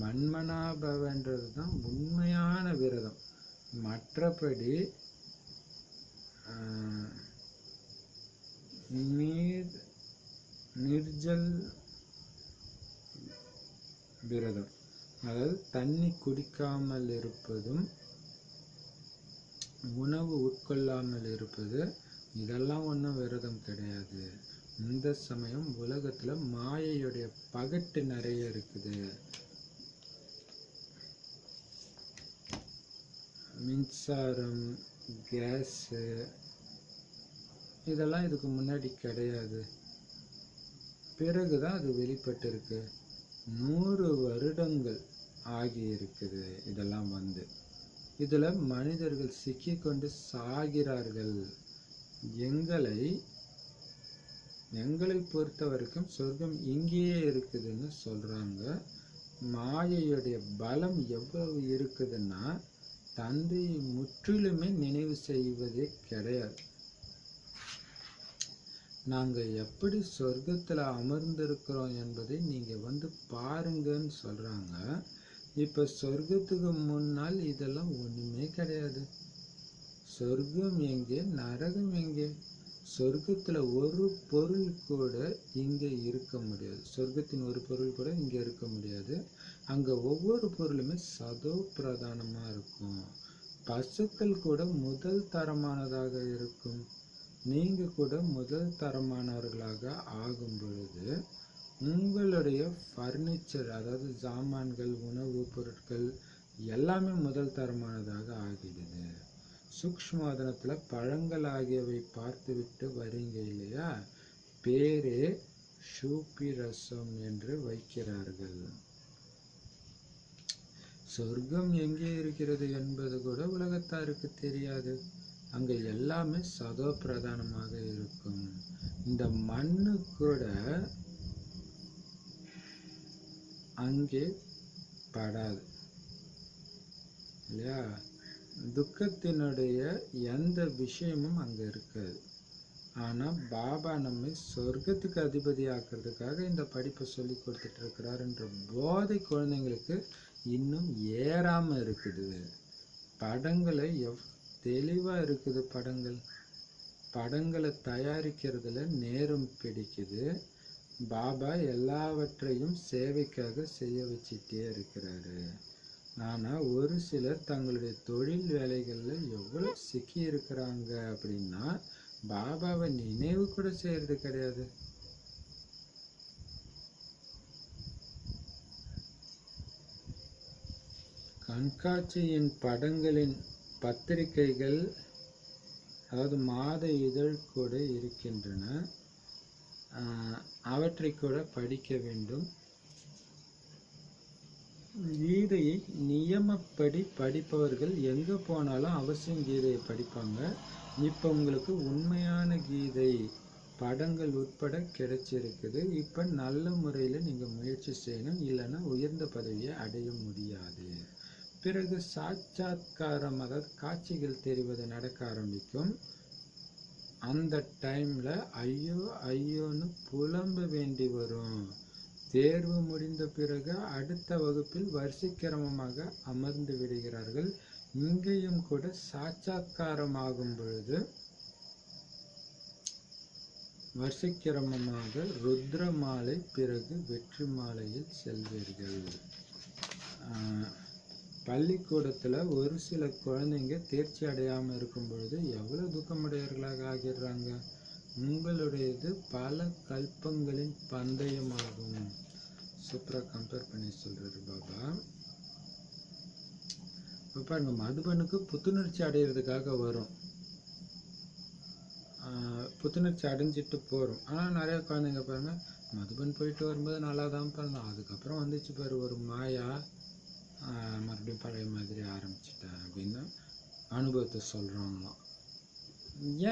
மன்மனாபவன்றது தான் உண்மையான விரதம். மற்றபடி நிர்ஜல் விரதம், அதாவது தண்ணி குடிக்காமல் இருப்பதும் உணவு உட்கொள்ளாமல் இருப்பது, இதெல்லாம் ஒன்றும் விரதம் கிடையாது. இந்த சமயம் உலகத்தில் மாயையுடைய பகட்டு நிறைய இருக்குது. மின்சாரம், கேஸு இதெல்லாம் இதுக்கு முன்னாடி கிடையாது. பிறகுதான் அது வெளிப்பட்டிருக்கு. 100 வருடங்கள் ஆகியிருக்குது இதெல்லாம் இதில் மனிதர்கள் சிக்கிக்கொண்டு சாகிறார்கள். எங்களை பொறுத்த வரைக்கும் சொர்க்கம் இங்கேயே இருக்குதுன்னு சொல்கிறாங்க. மாயையுடைய பலம் எவ்வளவு இருக்குதுன்னா, தந்தையை முற்றிலுமே நினைவு செய்வதே கிடையாது. நாங்கள் எப்படி சொர்க்கத்தில் அமர்ந்திருக்கிறோம் என்பதை நீங்கள் பாருங்கன்னு சொல்கிறாங்க. இப்போ சொர்க்கத்துக்கு முன்னால் இதெல்லாம் ஒன்றுமே கிடையாது. சொர்க்கம் எங்கே, நரகம் எங்கே? சொர்க்கத்தில் ஒரு பொருள் கூட இங்கே இருக்க முடியாது. சொர்க்கத்தின் ஒரு பொருள் கூட இங்கே இருக்க முடியாது. அங்கே ஒவ்வொரு பொருளுமே சதோ பிரதானமாக இருக்கும். பசுக்கள் கூட முதல் தரமானதாக இருக்கும். நீங்கள் கூட முதல் தரமானவர்களாக ஆகும் பொழுது உங்களுடைய ஃபர்னிச்சர், அதாவது சாமான்கள், உணவுப் பொருட்கள் எல்லாமே முதல் தரமானதாக ஆகிடுது. சூக்ஷ்மவதனத்தில் பழங்கள் ஆகியவை பார்த்துவிட்டு வரீங்க இல்லையா, பேரே ஷூப்பி ரசம் என்று வைக்கிறார்கள். சொர்க்கம் எங்கே இருக்கிறது என்பது கூட உலகத்தாருக்கு தெரியாது. அங்கே எல்லாமே சதோ பிரதானமாக இருக்கும். இந்த மண்ணு கூட அங்கே படாது இல்லையா. துக்கத்தினுடைய எந்த விஷயமும் அங்கே இருக்காது. ஆனால் பாபா நம்மை சொர்க்கத்துக்கு அதிபதி ஆக்கிறதுக்காக இந்த படிப்பை சொல்லி கொடுத்துட்டு இருக்கிறாருன்ற போதை குழந்தைங்களுக்கு இன்னும் ஏறாமல் இருக்குது. படங்களை தெளிவாக இருக்குது. படங்களை தயாரிக்கிறதுல நேரம் பிடிக்குது. பாபா எல்லாவற்றையும் சேவைக்காக செய்ய வச்சுட்டே இருக்கிறாரு. ஆனால் ஒரு சிலர் தங்களுடைய தொழில் வேலைகளில் எவ்வளோ சிக்கி இருக்கிறாங்க அப்படின்னா பாபாவை நினைவு கூட செய்யறது கிடையாது. கண்காட்சியின் படங்களின் பத்திரிகைகள், அதாவது மாத இதழ் கூட இருக்கின்றன. அவற்றை கூட படிக்க வேண்டும். கீதையை நியமப்படி படிப்பவர்கள் எங்கே போனாலும் அவசியம் கீதையை படிப்பாங்க. இப்போ உங்களுக்கு உண்மையான கீதை படங்கள் உட்பட கிடைச்சிருக்குது. இப்போ நல்ல முறையில் நீங்கள் முயற்சி செய்யணும், இல்லைன்னா உயர்ந்த பதவியை அடைய முடியாது. பிறகு சாட்சாத்காரம், அதாவது காட்சிகள் தெரிவது நடக்க ஆரம்பிக்கும். அந்த டைமில் ஐயோ ஐயோன்னு புலம்ப வேண்டி வரும். தேர்வு முடிந்த பிறகு அடுத்த வகுப்பில் வரிசைக்கிரமமாக அமர்ந்து விடுகிறார்கள். இங்கேயும் கூட சாட்சாத்காரம் ஆகும் பொழுது வரிசைக்கிரமமாக ருத்ர மாலை, பிறகு வெற்றி மாலையில் செல்வீர்கள். பள்ளிக்கூடத்தில் ஒரு சில குழந்தைங்க தேர்ச்சி அடையாமல் இருக்கும் பொழுது எவ்வளோ துக்கமுடையவர்களாக ஆகிடுறாங்க. உங்களுடையது பல கல்பங்களின் பந்தயமாகும். சூப்பராக கம்பேர் பண்ணி சொல்கிறாரு பாபா. இப்போ பாருங்க, மதுபனுக்கு புத்துணர்ச்சி அடையிறதுக்காக வரும், புத்துணர்ச்சி அடைஞ்சிட்டு போகிறோம். ஆனால் நிறைய குழந்தைங்க பாருங்கள், மதுபன் போயிட்டு வரும்போது நல்லா தான் பண்ணலாம், அதுக்கப்புறம் வந்துச்சு பாரு ஒரு மாயா, மறுபடியும் பழைய மாதிரி ஆரம்பிச்சிட்டேன் அப்படின்னு அனுபவத்தை சொல்கிறாங்களாம்.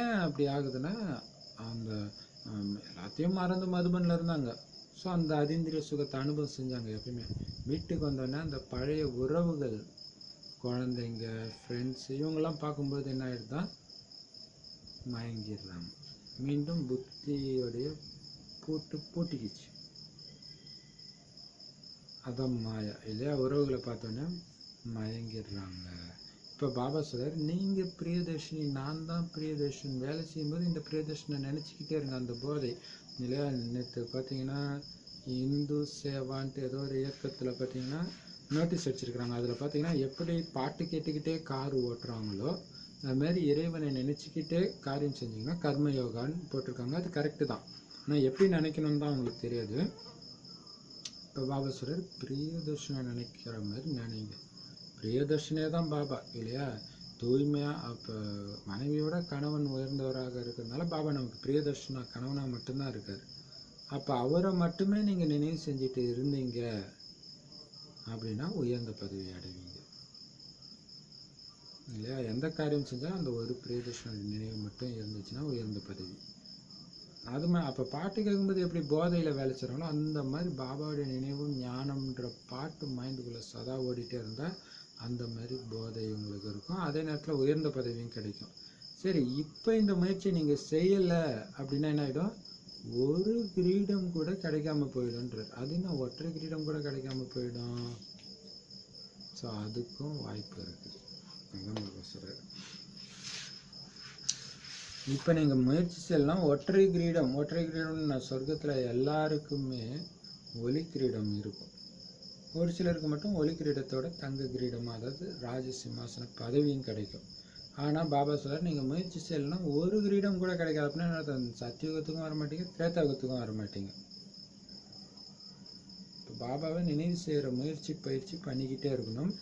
ஏன் அப்படி ஆகுதுன்னா, அந்த எல்லாத்தையும் மறந்து மதுபனில் இருந்தாங்க. ஸோ அந்த அதீந்திரிய சுகத்தை அனுபவம் செஞ்சாங்க. எப்பயுமே வீட்டுக்கு வந்தோடனே அந்த பழைய உறவுகள், குழந்தைங்க, ஃப்ரெண்ட்ஸ் இவங்கெல்லாம் பார்க்கும்போது என்ன ஆகிடுதான், மயங்கிடுறாங்க. மீண்டும் புத்தியோடைய பூட்டிக்கிச்சு. அதான் மாயா இல்லையா. உறவுகளை பார்த்தோன்னே மயங்கிடுறாங்க. இப்போ பாபா சொல்றார், நீங்கள் பிரியதர்ஷினி, நான் தான் பிரியதர்ஷன். வேலை செய்யும்போது இந்த பிரியதர்ஷனை நினச்சிக்கிட்டே இருங்க. அந்த போதை இல்லையா. நேற்று பார்த்தீங்கன்னா இந்து சேவான்ட்டு ஏதோ ஒரு இயக்கத்தில் பார்த்தீங்கன்னா நோட்டீஸ் வச்சுருக்குறாங்க. அதில் பார்த்தீங்கன்னா எப்படி பாட்டு கேட்டுக்கிட்டே கார் ஓட்டுறாங்களோ அதுமாரி இறைவனை நினச்சிக்கிட்டே காரியம் செஞ்சிங்கன்னா கர்ம யோகான்னு போட்டிருக்காங்க. அது கரெக்டு தான். ஆனால் எப்படி நினைக்கணும்னு தான் அவங்களுக்கு தெரியாது. இப்போ பாபா சொல்கிறார், பிரியதர்ஷனை நினைக்கிற மாதிரி நினைங்க. பிரியதர்ஷனே தான் பாபா இல்லையா. தூய்மையாக அப்போ மனைவியோட கணவன் உயர்ந்தவராக இருக்கிறதுனால பாபா நமக்கு பிரியதர்ஷனா கணவனாக மட்டும்தான் இருக்கார். அப்போ அவரை மட்டுமே நீங்கள் நினைவு செஞ்சுட்டு இருந்தீங்க அப்படின்னா உயர்ந்த பதவி அடைவீங்க இல்லையா. எந்த காரியம் செஞ்சாலும் அந்த ஒரு பிரியதர்ஷன நினைவு மட்டும் இருந்துச்சுன்னா உயர்ந்த பதவி. அது அப்போ பாட்டு கேட்கும்போது எப்படி போதையில் வேலை செய்கிறாங்களோ அந்த மாதிரி பாபாவுடைய நினைவும் ஞானம்ன்ற பாட்டு மைண்டுக்குள்ளே சதா ஓடிட்டே இருந்தால் அந்த மாதிரி போதை உங்களுக்கு இருக்கும். அதே நேரத்தில் உயர்ந்த பதவியும் கிடைக்கும். சரி, இப்போ இந்த முயற்சி நீங்கள் செய்யலை அப்படின்னா என்ன ஆகிடும், ஒரு கிரீடம் கூட கிடைக்காம போயிடும்ன்றார். அது என்ன ஒற்றை கிரீடம் கூட கிடைக்காம போயிடும். ஸோ அதுக்கும் வாய்ப்பு இருக்குது. அதுதான் பாபா சொல்கிறார். இப்போ நீங்கள் முயற்சி செய்யலாம். ஒற்றை கிரீடம்னு நான் சொர்க்கத்தில் எல்லாருக்குமே ஒலி கிரீடம் இருக்கும். ஒரு சிலருக்கு மட்டும் ஒளி கிரீடத்தோட தங்க கிரீடம், அதாவது ராஜ சிம்மாசன பதவியும் கிடைக்கும். ஆனால் பாபா சொல்றார், நீங்கள் முயற்சி செய்யலைன்னா ஒரு கிரீடம் கூட கிடைக்காது. அப்படின்னா சத்தியுகத்துக்கும் வர மாட்டீங்க, திரேதாயுகத்துக்கும் வர மாட்டீங்க. இப்போ பாபாவை நினைவு செய்கிற முயற்சி பயிற்சி பண்ணிக்கிட்டே இருக்கணும்.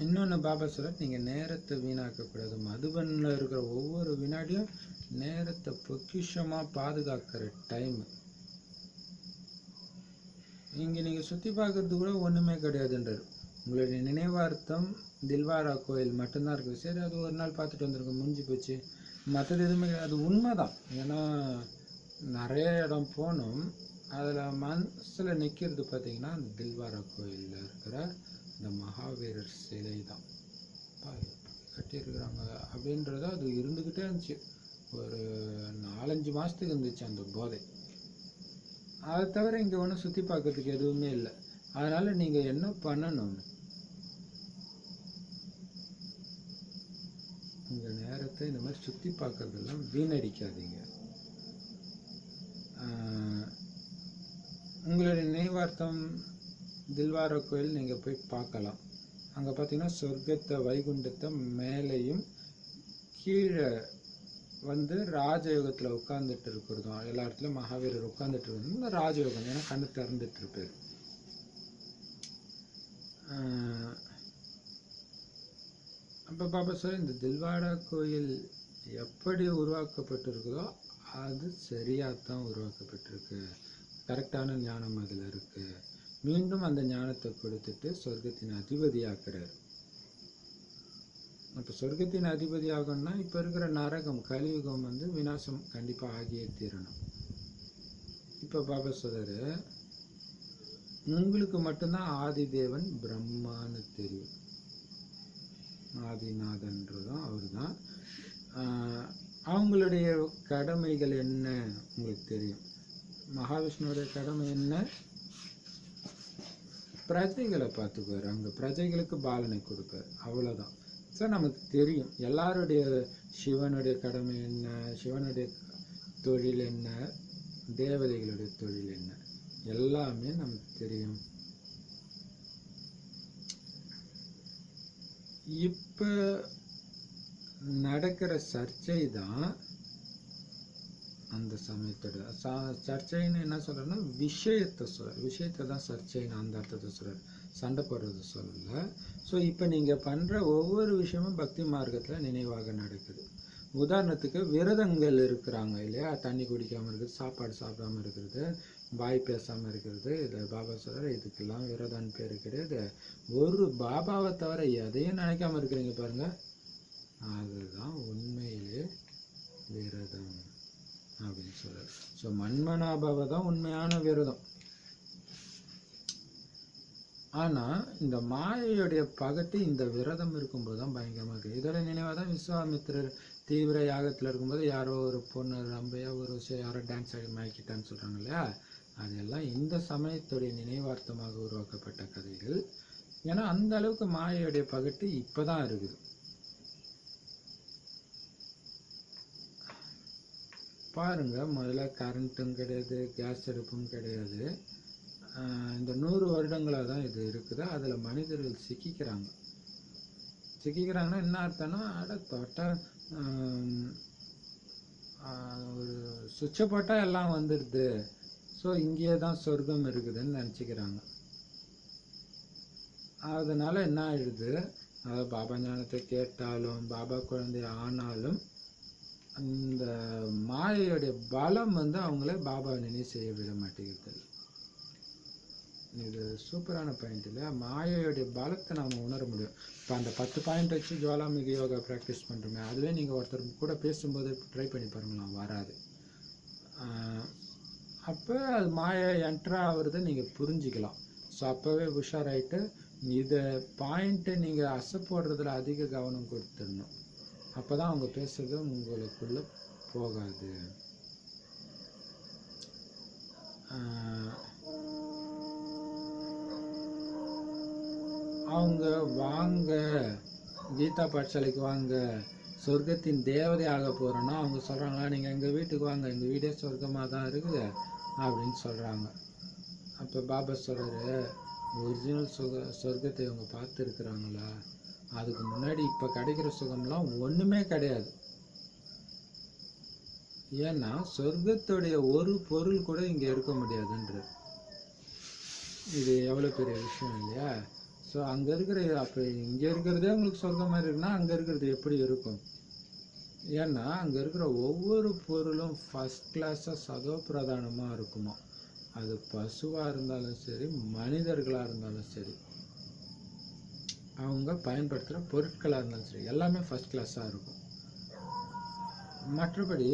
இன்னொன்று பாபா சொல்றார், நீங்கள் நேரத்தை வீணாக்கக்கூடாது. மதுபனில் இருக்கிற ஒவ்வொரு வினாடியும் நேரத்தை பொக்கிஷமாக பாதுகாக்கிற டைம். இங்கே நீங்கள் சுற்றி பார்க்கறது கூட ஒன்றுமே கிடையாதுன்றார். உங்களுடைய நினைவார்த்தம் தில்வாரா கோயில் மட்டும்தான் இருக்குது. சரி, அது ஒரு நாள் பார்த்துட்டு வந்திருக்கோம், முடிஞ்சு போச்சு. மற்றது எதுவுமே அது உண்மைதான். ஏன்னா நிறைய இடம் போனோம். அதில் மனசில் நிற்கிறது பார்த்தீங்கன்னா அந்த தில்வாரா கோயிலில் இருக்கிற இந்த மகாவீரர் சிலை தான் கட்டியிருக்கிறாங்க அப்படின்றது. அது இருந்துக்கிட்டே இருந்துச்சு. ஒரு 4-5 மாதத்துக்கு இருந்துச்சு அந்த போதை. அதை தவிர இங்கே ஒன்றும் சுற்றி பார்க்கறதுக்கு எதுவுமே இல்லை. அதனால் நீங்கள் என்ன பண்ணணும், உங்கள் நேரத்தை இந்த மாதிரி சுற்றி பார்க்கறதெல்லாம் வீணடிக்காதீங்க. உங்களுடைய நினைவார்த்தம் தில்வாரா கோயில் நீங்கள் போய் பார்க்கலாம். அங்கே பார்த்தீங்கன்னா சொர்க்கத்தை வைகுண்டத்தை மேலேயும் கீழே வந்து ராஜயோகத்தில் உட்காந்துட்டு இருக்கிறதும், எல்லா இடத்துலையும் மகாவீரர் உட்காந்துட்டு இருக்கிறது இந்த ராஜயோகம். ஏன்னா கண்ணு திறந்துட்டு இருப்பார். அப்போ பாபா சார், இந்த தில்வாரா கோயில் எப்படி உருவாக்கப்பட்டிருக்குதோ அது சரியாகத்தான் உருவாக்கப்பட்டிருக்கு. கரெக்டான ஞானம் அதில் இருக்குது. மீண்டும் அந்த ஞானத்தை கொடுத்துட்டு சொர்க்கத்தின் அதிபதியாக்குறார். அப்போ சொர்க்கத்தின் அதிபதி ஆகணும்னா இப்போ இருக்கிற நரகம் கலியுகம் வந்து விநாசம் கண்டிப்பாக ஆகியே தீரணும். இப்போ பாபா சொல்றாரு, உங்களுக்கு மட்டும்தான் ஆதிதேவன் பிரம்மான்னு தெரியும். ஆதிநாதன்றதும் அவர் தான். அவங்களுடைய கடமைகள் என்ன உங்களுக்கு தெரியும். மகாவிஷ்ணுடைய கடமை என்ன? பிரஜைகளை பார்த்துக்குவார். அங்கே பிரஜைகளுக்கு பாலனை கொடுப்பார், அவ்வளோதான். சார் நமக்கு தெரியும் எல்லாருடைய சிவனுடைய கடமை என்ன, சிவனுடைய தொழில் என்ன, தேவதைகளுடைய தொழில் என்ன, எல்லாமே நமக்கு தெரியும். இப்போ நடக்கிற சர்ச்சை தான் அந்த சமயத்தோட சர்ச்சைன்னு என்ன சொல்கிறேன்னா விஷயத்தை சொல்கிறார். விஷயத்தை தான் சர்ச்சைன்னு அந்த அர்த்தத்தை சொல்கிறார், சண்டை போடுறது சொல்லலை. ஸோ இப்போ நீங்கள் பண்ணுற ஒவ்வொரு விஷயமும் பக்தி மார்க்கத்தில் நினைவாக நடக்குது. உதாரணத்துக்கு விரதங்கள் இருக்கிறாங்க இல்லையா, தண்ணி குடிக்காமல் இருக்கிறது, சாப்பாடு சாப்பிடாமல் இருக்கிறது, வாய் பேசாமல் இருக்கிறது, இதை பாபா சொல்கிற இதுக்கெல்லாம் விரதம் பேர் கிடையாது. ஒரு பாபாவை தவிர எதையும் நினைக்காம இருக்கிறீங்க பாருங்கள், அதுதான் உண்மையிலே விரதம் அப்படின்னு சொல்கிறார். ஸோ மன்மனாபாவை தான் உண்மையான விரதம். ஆனால் இந்த மாயையுடைய பகட்டு இந்த விரதம் இருக்கும்போது தான் பயங்கரமாக இருக்குது. இதோட நினைவாக தான் விஸ்வாமித்திரர் தீவிர யாகத்தில் இருக்கும்போது யாரோ ஒரு பொண்ணு ரம்பையா ஒரு யாரோ டான்ஸ் ஆகி மயக்கிட்டான்னு சொல்கிறாங்க இல்லையா, அதெல்லாம் இந்த சமயத்துடைய நினைவார்த்தமாக உருவாக்கப்பட்ட கதைகள். ஏன்னா அந்த அளவுக்கு மாயையுடைய பகட்டு இப்போ தான் இருக்குது. பாருங்கள், முதல்ல கரண்ட்டும் கிடையாது, கேஸ் அடுப்பும் கிடையாது. இந்த 100 வருடங்களாக தான் இது இருக்குது. அதில் மனிதர்கள் சிக்கிக்கிறாங்கன்னா என்ன அர்த்தம்னா, தொட்டால் ஒரு சுவிட்சை போட்டால் எல்லாம் வந்துடுது, ஸோ இங்கேயே தான் சொர்க்கம் இருக்குதுன்னு நினச்சிக்கிறாங்க. அதனால் என்ன ஆயிடுது, அதாவது பாபா ஞானத்தை கேட்டாலும் பாபா குழந்தை ஆனாலும் அந்த மாயையுடைய பலம் வந்து அவங்கள பாபா நினைவு செய்ய விட மாட்டேங்குது. இது சூப்பரான பாயிண்ட் இல்லை, மாயையுடைய பலத்தை நாம் உணர முடியும். இப்போ அந்த 10 பாயிண்ட் வச்சு ஜுவாலாமுகி யோகா ப்ராக்டிஸ் பண்ணுறோமே, அதுவே நீங்கள் ஒருத்தர் கூட பேசும்போது ட்ரை பண்ணி பாருங்களாம், வராது. அப்போ அது மாயை என்ட்ரா ஆகுறதை நீங்கள் புரிஞ்சிக்கலாம். ஸோ அப்போவே உஷாராயிட்டு இதை பாயிண்ட்டை நீங்கள் அசை போடுறதுல அதிக கவனம் கொடுத்துடணும். அப்போ தான் அவங்க பேசுறது உங்களுக்குள்ளே போகாது. அவங்க வாங்க கீதா பாடசாலைக்கு வாங்க, சொர்க்கத்தின் தேவதை ஆக போகிறோன்னா அவங்க சொல்கிறாங்களா, நீங்கள் எங்கள் வீட்டுக்கு வாங்க, எங்கள் வீடே சொர்க்கமாக தான் இருக்குது அப்படின்னு சொல்கிறாங்க. அப்போ பாபா சொல்கிறாரு, ஒரிஜினல் சொர்க்கத்தை இவங்க பார்த்துருக்குறாங்களா? அதுக்கு முன்னாடி இப்போ கிடைக்கிற சுகம்லாம் ஒன்றுமே கிடையாது. ஏன்னா சொர்க்கத்துடைய ஒரு பொருள் கூட இங்கே இருக்க முடியாதுன்றது. இது எவ்வளோ பெரிய விஷயம் இல்லையா? ஸோ அங்கே இருக்கிற, அப்போ இங்கே இருக்கிறதே உங்களுக்கு சொர்க்கம் மாதிரி இருக்குன்னா அங்கே இருக்கிறது எப்படி இருக்கும்? ஏன்னா அங்கே இருக்கிற ஒவ்வொரு பொருளும் ஃபஸ்ட் கிளாஸாக சதோ பிரதானமாக இருக்குமா. அது பசுவாக இருந்தாலும் சரி, மனிதர்களாக இருந்தாலும் சரி, அவங்க பயன்படுத்துகிற பொருட்களாக இருந்தாலும் சரி, எல்லாமே ஃபஸ்ட் கிளாஸாக இருக்கும். மற்றபடி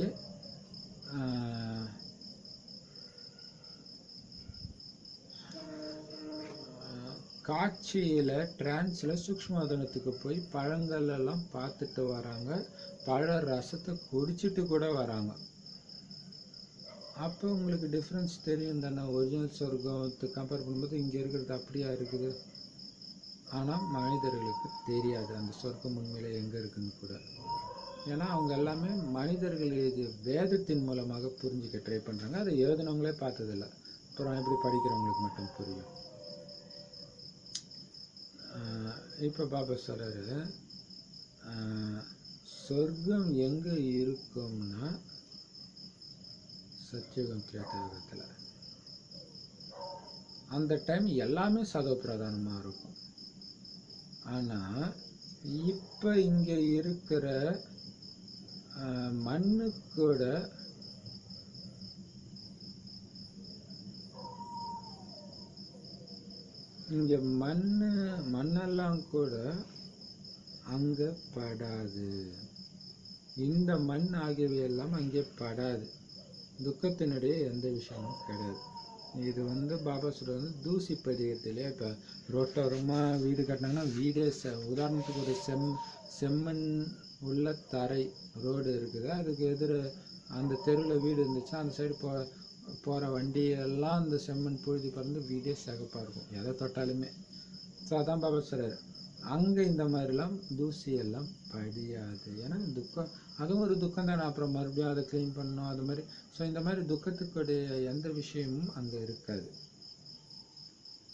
காட்சியில் டிரான்ஸில் சூக்ஷ்மவதனத்துக்கு போய் பழங்கள் எல்லாம் பார்த்துட்டு வராங்க, பழ ரசத்தை குடிச்சிட்டு கூட வராங்க. அப்போ உங்களுக்கு டிஃப்ரென்ஸ் தெரியும் தானே. ஒரிஜினல் சொர்க்கத்தை கம்பேர் பண்ணும்போது இங்கே இருக்கிறது அப்படியா இருக்குது. ஆனால் மனிதர்களுக்கு தெரியாது அந்த சொர்க்கம் உண்மையிலே எங்கே இருக்குன்னு கூட. ஏன்னா அவங்க எல்லாமே மனிதர்கள் எழுதிய வேதத்தின் மூலமாக புரிஞ்சுக்க ட்ரை பண்ணுறாங்க. அதை எழுதினவங்களே பார்த்ததில்லை. அப்புறம் எப்படி படிக்கிறவங்களுக்கு மட்டும் புரியும். இப்போ பாபா சொல்கிறாரு, சொர்க்கம் எங்கே இருக்கும்னா சத்தியுகம் திரேதாயுகத்தில். அந்த டைம் எல்லாமே சதோ பிரதானமாக இருக்கும். ஆனால் இப்போ இங்கே இருக்கிற மண்ணுக்கூட இங்கே மண்ணெல்லாம் கூட அங்கே படாது. இந்த மண் ஆகியவை எல்லாம் அங்கே படாது. துக்கத்தினுடைய எந்த விஷயமும் கிடையாது. இது பாபா சொல்கிறது தூசி பதிகத்திலே. இப்போ ரோட்டோரமாக வீடு கட்டினாங்கன்னா வீடே உதாரணத்துக்கு ஒரு செம்மண் உள்ள தரை ரோடு இருக்குது. அதுக்கு எதிர அந்த தெருவில் வீடு இருந்துச்சுன்னா அந்த சைடு போகிற வண்டியெல்லாம் அந்த செம்மண் புழுதி பறந்து வீடே சிகப்பாக இருக்கும், எதை தொட்டாலுமே. ஸோ அதான் பாபா சொல்கிறார், அங்கே இந்த மாதிரிலாம் தூசியெல்லாம் படியாது. ஏன்னா துக்கம் அதுவும் ஒரு துக்கம் தானே. அப்புறம் மறுபடியும் அதை க்ளீன் பண்ணணும் அது மாதிரி. ஸோ இந்த மாதிரி துக்கத்துக்குடைய எந்த விஷயமும் அங்கே இருக்காது.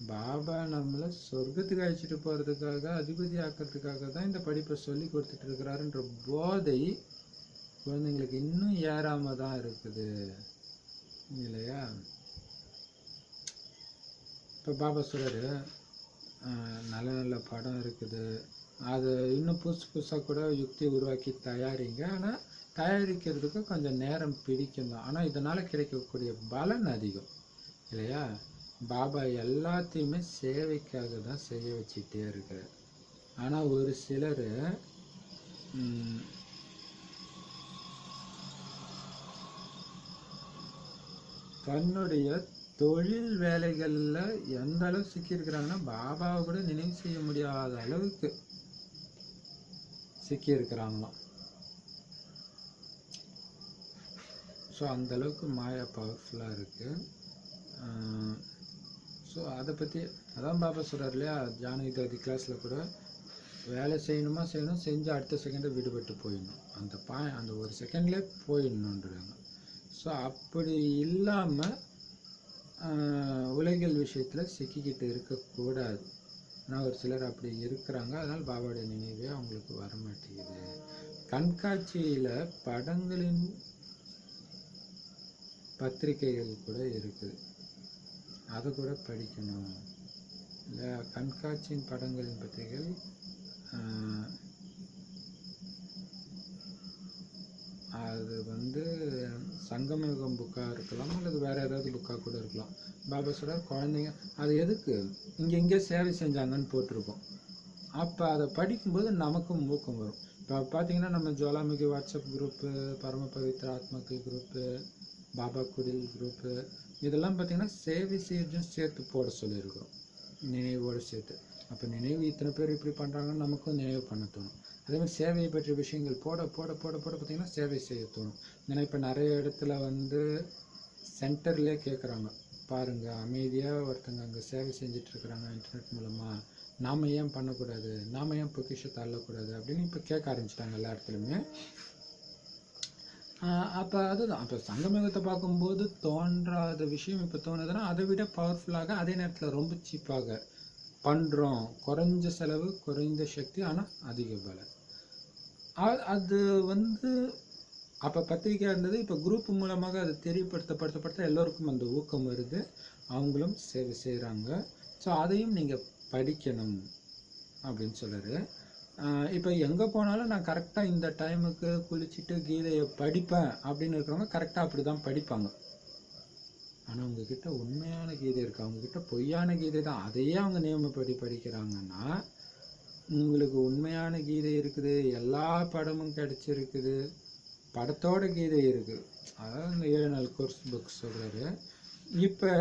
பாபா நம்மளை சொர்க்கத்துக்கு அழைச்சிட்டு போகிறதுக்காக, அதிபதி ஆக்கிறதுக்காக தான் இந்த படிப்பை சொல்லி கொடுத்துட்டு இருக்கிறாருன்ற போதை குழந்தைங்களுக்கு இன்னும் ஏறாமல் தான் இருக்குது இல்லையா? இப்போ பாபா சொல்கிறாரு, நல்ல நல்ல படம் இருக்குது, அது இன்னும் புதுசாக கூட யுக்தி உருவாக்கி தயாரிங்க. ஆனால் தயாரிக்கிறதுக்கு கொஞ்சம் நேரம் பிடிக்கும் தான். ஆனால் இதனால் கிடைக்கக்கூடிய பலன் அதிகம் இல்லையா? பாபா எல்லாத்தையுமே சேவைக்காக தான் செய்ய வச்சுட்டே இருக்கிறார். ஆனால் ஒரு சிலர் தன்னுடைய தொழில் வேலைகளில் எந்த அளவு சிக்கியிருக்கிறாங்கன்னா பாபாவை கூட நினைவு செய்ய முடியாத அளவுக்கு சிக்கியிருக்கிறாங்களாம். ஸோ அந்தளவுக்கு மாயா பவர்ஃபுல்லாக இருக்குது. ஸோ அதை பற்றி அதான் பாபா சொல்கிறார் இல்லையா, ஜானகி கிளாஸில் கூட வேலை செய்யணும், செஞ்சு அடுத்த செகண்டை விடுபட்டு போயிடணும். அந்த ஒரு செகண்ட்லேயே போயிடணுன்றாங்க. ஸோ அப்படி இல்லாமல் உலகியல் விஷயத்தில் சிக்கிக்கிட்டு இருக்கக்கூடாது. ஆனால் ஒரு சிலர் அப்படி இருக்கிறாங்க. அதனால் பாபாவுடைய நினைவே அவங்களுக்கு வரமாட்டேங்குது. கண்காட்சியில் படங்களின் பத்திரிகைகள் கூட இருக்குது, அதை கூட படிக்கணும் இல்லை. கண்காட்சியின் படங்களின் பத்திரிகைகள் அது சங்கமயுகம் புக்காக இருக்கலாம், அல்லது வேறு ஏதாவது புக்காக கூட இருக்கலாம். பாபா சொல்கிறார், குழந்தைங்க அது எதுக்கு இங்கே சேவை செஞ்சாங்கன்னு போட்டிருக்கோம். அப்போ அதை படிக்கும்போது நமக்கும் ஊக்கம் வரும். இப்போ பார்த்தீங்கன்னா நம்ம ஜுவாலாமுகி வாட்ஸ்அப் குரூப்பு, பரம பவித்ர ஆத்மக்கள் குரூப்பு, பாபா குடில் குரூப்பு, இதெல்லாம் பார்த்திங்கன்னா சேவை செய்யறதும் சேர்த்து போட சொல்லியிருக்கிறோம், நினைவோடு சேர்த்து. அப்போ நினைவு இத்தனை பேர் இப்படி பண்ணுறாங்கன்னு நமக்கும் நினைவு பண்ண தோணும். அதேமாதிரி சேவையை பற்றிய விஷயங்கள் போட போட போட போட பார்த்திங்கன்னா சேவை செய்ய தோணும். ஏன்னா இப்போ நிறைய இடத்துல சென்டர்லேயே கேட்குறாங்க, பாருங்கள் அமைதியாக ஒருத்தங்க அங்கே சேவை செஞ்சிட்ருக்குறாங்க இன்டர்நெட் மூலமாக, நாம் ஏன் பண்ணக்கூடாது, நாம் ஏன் பொக்கிஷத்தை அள்ளக்கூடாது அப்படின்னு இப்போ கேட்க ஆரம்பிச்சிட்டாங்க எல்லா இடத்துலையுமே. அப்போ அதுதான், அப்போ சங்கமேகத்தை பார்க்கும்போது தோன்றாத விஷயம் இப்போ தோணுதுன்னா அதை விட பவர்ஃபுல்லாக, அதே நேரத்தில் ரொம்ப சீப்பாக பண்ணுறோம். குறைஞ்ச செலவு, குறைந்த சக்தி, ஆனால் அதிக பலன். அது வந்து அப்போ பத்திரிக்கையாக இருந்தது. இப்போ குரூப் மூலமாக அது தெரியப்படுத்தப்படுத்த எல்லோருக்கும் அந்த ஊக்கம் வருது, அவங்களும் சேவை செய்கிறாங்க. ஸோ அதையும் நீங்கள் படிக்கணும் அப்படின்னு சொல்கிறாரு. இப்போ எங்கே போனாலும் நான் கரெக்டாக இந்த டைமுக்கு குளிச்சுட்டு கீதையை படிப்பேன் அப்படின்னு இருக்கிறவங்க கரெக்டாக அப்படி தான் படிப்பாங்க. ஆனால் உங்ககிட்ட உண்மையான கீதை இருக்குது, அவங்கக்கிட்ட பொய்யான கீதை தான், அதையே அவங்க நியமப்படி படிக்கிறாங்கன்னா உங்களுக்கு உண்மையான கீதை இருக்குது, எல்லா படமும் கிடச்சிருக்குது, படத்தோட கீதை இருக்குது. அதாவது இந்த 7 நாள் கோர்ஸ் புக் சொல்கிறாரு. இப்போ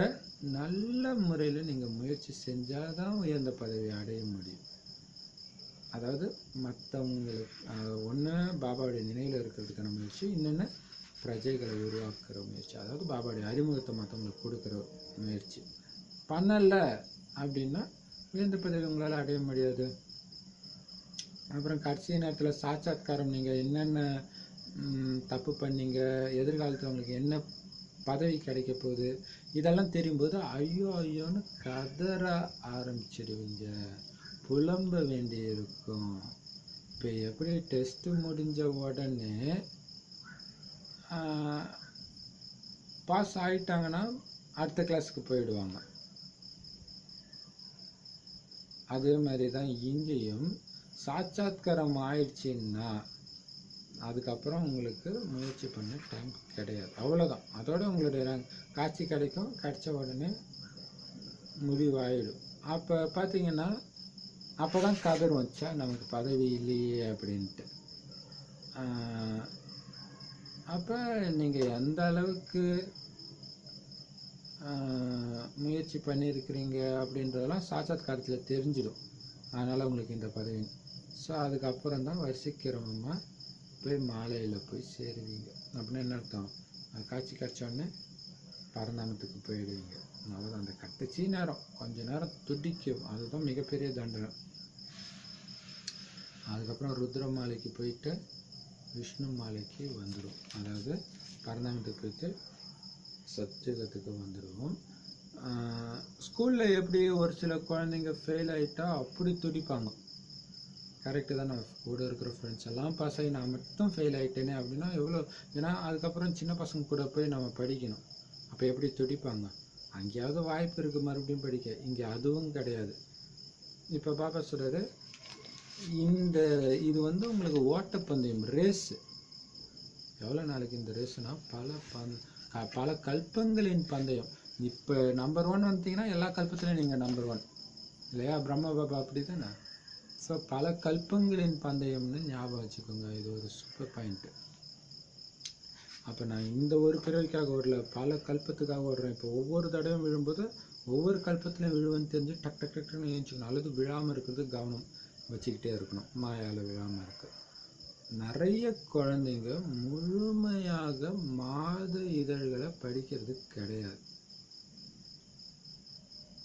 நல்ல முறையில் நீங்கள் முயற்சி செஞ்சால் தான் உயர்ந்த பதவியை அடைய முடியும். அதாவது மற்றவங்களுக்கு ஒன்று பாபாவுடைய நினைவில் இருக்கிறதுக்கான முயற்சி, இன்னொன்று பிரஜைகளை உருவாக்குற முயற்சி, அதாவது பாபாவுடைய அறிமுகத்தை மற்றவங்களுக்கு கொடுக்குற முயற்சி. பண்ணலை அப்படின்னா உயர்ந்த பதவி உங்களால் அடைய முடியாது. அப்புறம் கடைசி நேரத்தில் சாட்சாத்காரம், நீங்கள் என்னென்ன தப்பு பண்ணீங்க, எதிர்காலத்தில் உங்களுக்கு என்ன பதவி கிடைக்க போகுது, இதெல்லாம் தெரியும்போது ஐயோ ஐயோன்னு கதற ஆரம்பிச்சிடுவீங்க, புலம்ப வேண்டி இருக்கும். இப்போ எப்படி டெஸ்ட்டு முடிஞ்ச உடனே பாஸ் ஆகிட்டாங்கன்னா அடுத்த கிளாஸுக்கு போயிடுவாங்க. அதே மாதிரி தான் இங்கேயும் சாட்சாத்காரம் ஆயிடுச்சுன்னா அதுக்கப்புறம் உங்களுக்கு முயற்சி பண்ண டைம் கிடையாது, அவ்வளோதான். அதோட உங்களுடைய காட்சி கிடைக்கும், கிடைச்ச உடனே முடிவாயிடும். அப்போ பார்த்தீங்கன்னா அப்போ தான் கதர் வச்சா நமக்கு பதவி இல்லையே அப்படின்ட்டு. அப்போ நீங்கள் எந்த அளவுக்கு முயற்சி பண்ணியிருக்கிறீங்க அப்படின்றதெல்லாம் சாட்சாத்காரத்தில் தெரிஞ்சிடும். அதனால் உங்களுக்கு இந்த பதவி. ஸோ அதுக்கப்புறம் தான் வரிசைக்கிரமமாக போய் மாலையில் போய் சேருவீங்க. அப்படின்னா என்ன அர்த்தம்? காட்சி கிடச்சோடனே பரந்தாமத்துக்கு போயிடுவீங்க. அவ்வளோதான். அந்த கடைசி நேரம் கொஞ்ச நேரம் துடிக்கும், அதுதான் மிகப்பெரிய தண்டனை. அதுக்கப்புறம் ருத்ர மாலைக்கு போயிட்டு விஷ்ணு மாலைக்கு வந்துடும். அதாவது பரந்தாமத்துக்கு போயிட்டு சத்தியுகத்துக்கு வந்துடுவோம். ஸ்கூலில் எப்படி ஒரு சில குழந்தைங்க ஃபெயில் ஆகிட்டா அப்படி துடிப்பாங்க, கரெக்டு தான். நான் கூட இருக்கிற ஃப்ரெண்ட்ஸ் எல்லாம் பாஸ் ஆகி நான் மட்டும் ஃபெயில் ஆகிட்டேனே அப்படின்னா எவ்வளோ. ஏன்னா அதுக்கப்புறம் சின்ன பசங்க கூட போய் நம்ம படிக்கணும், அப்போ எப்படி துடிப்பாங்க. அங்கேயாவது வாய்ப்பு இருக்குது மறுபடியும் படிக்க, இங்கே அதுவும் கிடையாது. இப்போ பாப்பா சொல்கிறாரு, இது வந்து உங்களுக்கு ஓட்டப்பந்தயம், ரேஸு. எவ்வளோ நாளைக்கு இந்த ரேஸுனால் பல கல்பங்களின் பந்தயம். இப்போ நம்பர் 1 வந்தீங்கன்னா எல்லா கல்பத்துலையும் நீங்கள் நம்பர் 1 இல்லையா? பிரம்ம பாபா அப்படி தானே. ஸோ பல கல்பங்களின் பந்தயம்னு ஞாபகம் வச்சுக்கோங்க. இது ஒரு சூப்பர் பாயிண்ட்டு. அப்போ நான் இந்த ஒரு பிறவிக்காக ஓடல, பல கல்பத்துக்காக ஓடுறேன். இப்போ ஒவ்வொரு தடவையும் விழும்போது ஒவ்வொரு கல்பத்துலையும் விழுவன்னு தெரிஞ்சு டக் டக் டக்குன்னு ஏஞ்சிக்கணும், அல்லது விழாமல் இருக்கிறது கவனம் வச்சுக்கிட்டே இருக்கணும், மாயால் விழாமல் இருக்கு. நிறைய குழந்தைங்க முழுமையாக மாத இதழ்களை படிக்கிறது கிடையாது.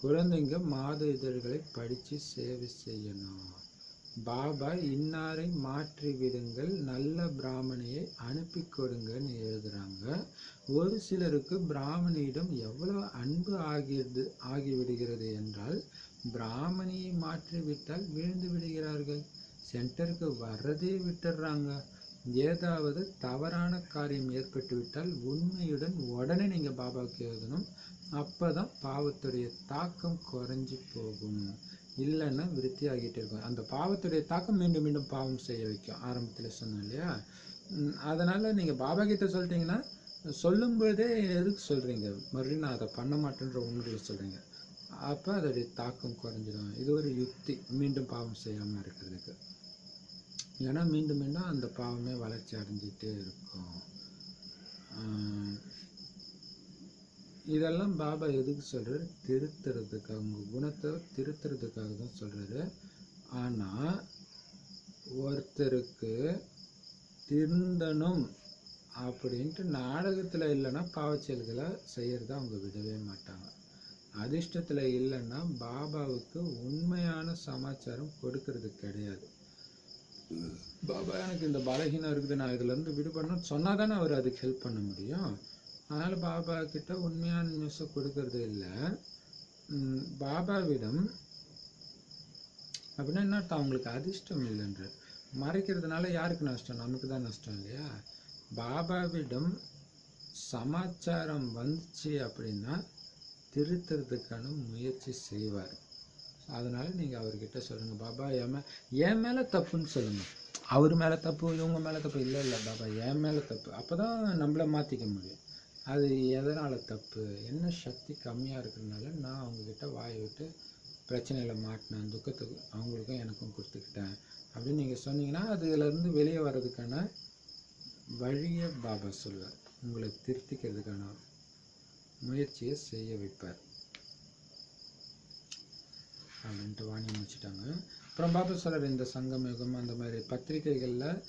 குழந்தைங்க மாத இதழ்களை படித்து சேவை செய்யணும். பாபா இன்னாரை மாற்றி விடுங்கள், நல்ல பிராமணியை அனுப்பி கொடுங்கன்னு எழுதுகிறாங்க. ஒரு சிலருக்கு பிராமணியிடம் எவ்வளோ அன்பு ஆகிவிடுகிறது என்றால் பிராமணியை மாற்றிவிட்டால் விழுந்து விடுகிறார்கள், சென்டருக்கு வர்றதே விட்டுடுறாங்க. ஏதாவது தவறான காரியம் ஏற்பட்டுவிட்டால் உண்மையுடன் உடனே நீங்கள் பாபாவுக்கு எழுதணும். அப்போ தான் பாவத்துடைய தாக்கம் குறைஞ்சி போகும், இல்லைன்னா விருத்தி ஆகிட்டே இருக்கும். அந்த பாவத்துடைய தாக்கம் மீண்டும் மீண்டும் பாவம் செய்ய வைக்கும், ஆரம்பத்தில் சொன்னோம் இல்லையா? அதனால் நீங்கள் பாபா கிட்ட சொல்லிட்டீங்கன்னா, சொல்லும்போதே எதுக்கு சொல்கிறீங்க, மறுபடியும் நான் அதை பண்ண மாட்டேன்ற உண்மைகளை சொல்கிறீங்க, அப்போ அதோடைய தாக்கம் குறைஞ்சிடும். இது ஒரு யுக்தி, மீண்டும் பாவம் செய்யாமல் இருக்கிறதுக்கு. இல்லைன்னா மீண்டும் மீண்டும் அந்த பாவமே வளர்ச்சி அடைஞ்சிட்டே இருக்கும். இதெல்லாம் பாபா எதுக்கு சொல்கிறாரு? திருத்துறதுக்காக, உங்கள் குணத்தை திருத்துறதுக்காக தான் சொல்கிறாரு. ஆனால் ஒருத்தருக்கு திருந்தணும் அப்படின்ட்டு நாடகத்தில் இல்லைன்னா பாவச்செயல்களை செய்கிறத அவங்க விடவே மாட்டாங்க. அதிர்ஷ்டத்தில் இல்லைன்னா பாபாவுக்கு உண்மையான சமாச்சாரம் கொடுக்கறது கிடையாது. பாபா எனக்கு இந்த பலகீனம் இருக்குது, நான் இதுலேருந்து விடுபடணும்னு சொன்னால் தானே அவர் அதுக்கு ஹெல்ப் பண்ண முடியும். அதனால் பாபா கிட்ட உண்மையான நியூஸை கொடுக்கறது இல்லை. பாபாவிடம் அப்படின்னா என்ன அர்த்தம்? அவங்களுக்கு அதிர்ஷ்டம் இல்லைன்ற மறைக்கிறதுனால யாருக்கு நஷ்டம்? நமக்கு தான் நஷ்டம் இல்லையா? பாபாவிடம் சமாச்சாரம் வந்துச்சு அப்படின்னா திருத்துறதுக்கான முயற்சி செய்வார். அதனால நீங்கள் அவர்கிட்ட சொல்லுங்கள், பாபா என் மேலே தப்புன்னு சொல்லுங்கள். அவர் மேலே தப்பு, இவங்க மேலே தப்பு இல்லை, இல்லை பாபா என் மேலே தப்பு. அப்போ தான் நம்மளை மாற்றிக்க முடியும். அது எதனால் தப்பு, என்ன சக்தி கம்மியாக இருக்கிறதுனால நான் அவங்கக்கிட்ட வாயை விட்டு பிரச்சனையில் மாட்டினேன், துக்கத்துக்கு அவங்களுக்கும் எனக்கும் கொடுத்துக்கிட்டேன் அப்படின்னு நீங்கள் சொன்னீங்கன்னா அதுலேருந்து வெளியே வர்றதுக்கான வழியை பாபா சொல்வார். உங்களை திருத்திக்கிறதுக்கான முயற்சியை செய்ய வைப்பார் அப்படின்ட்டு வாணி முடிச்சிட்டாங்க. அப்புறம் பாபா சொல்கிறார், இந்த சங்கம் யுகம் அந்த மாதிரி பத்திரிகைகளில்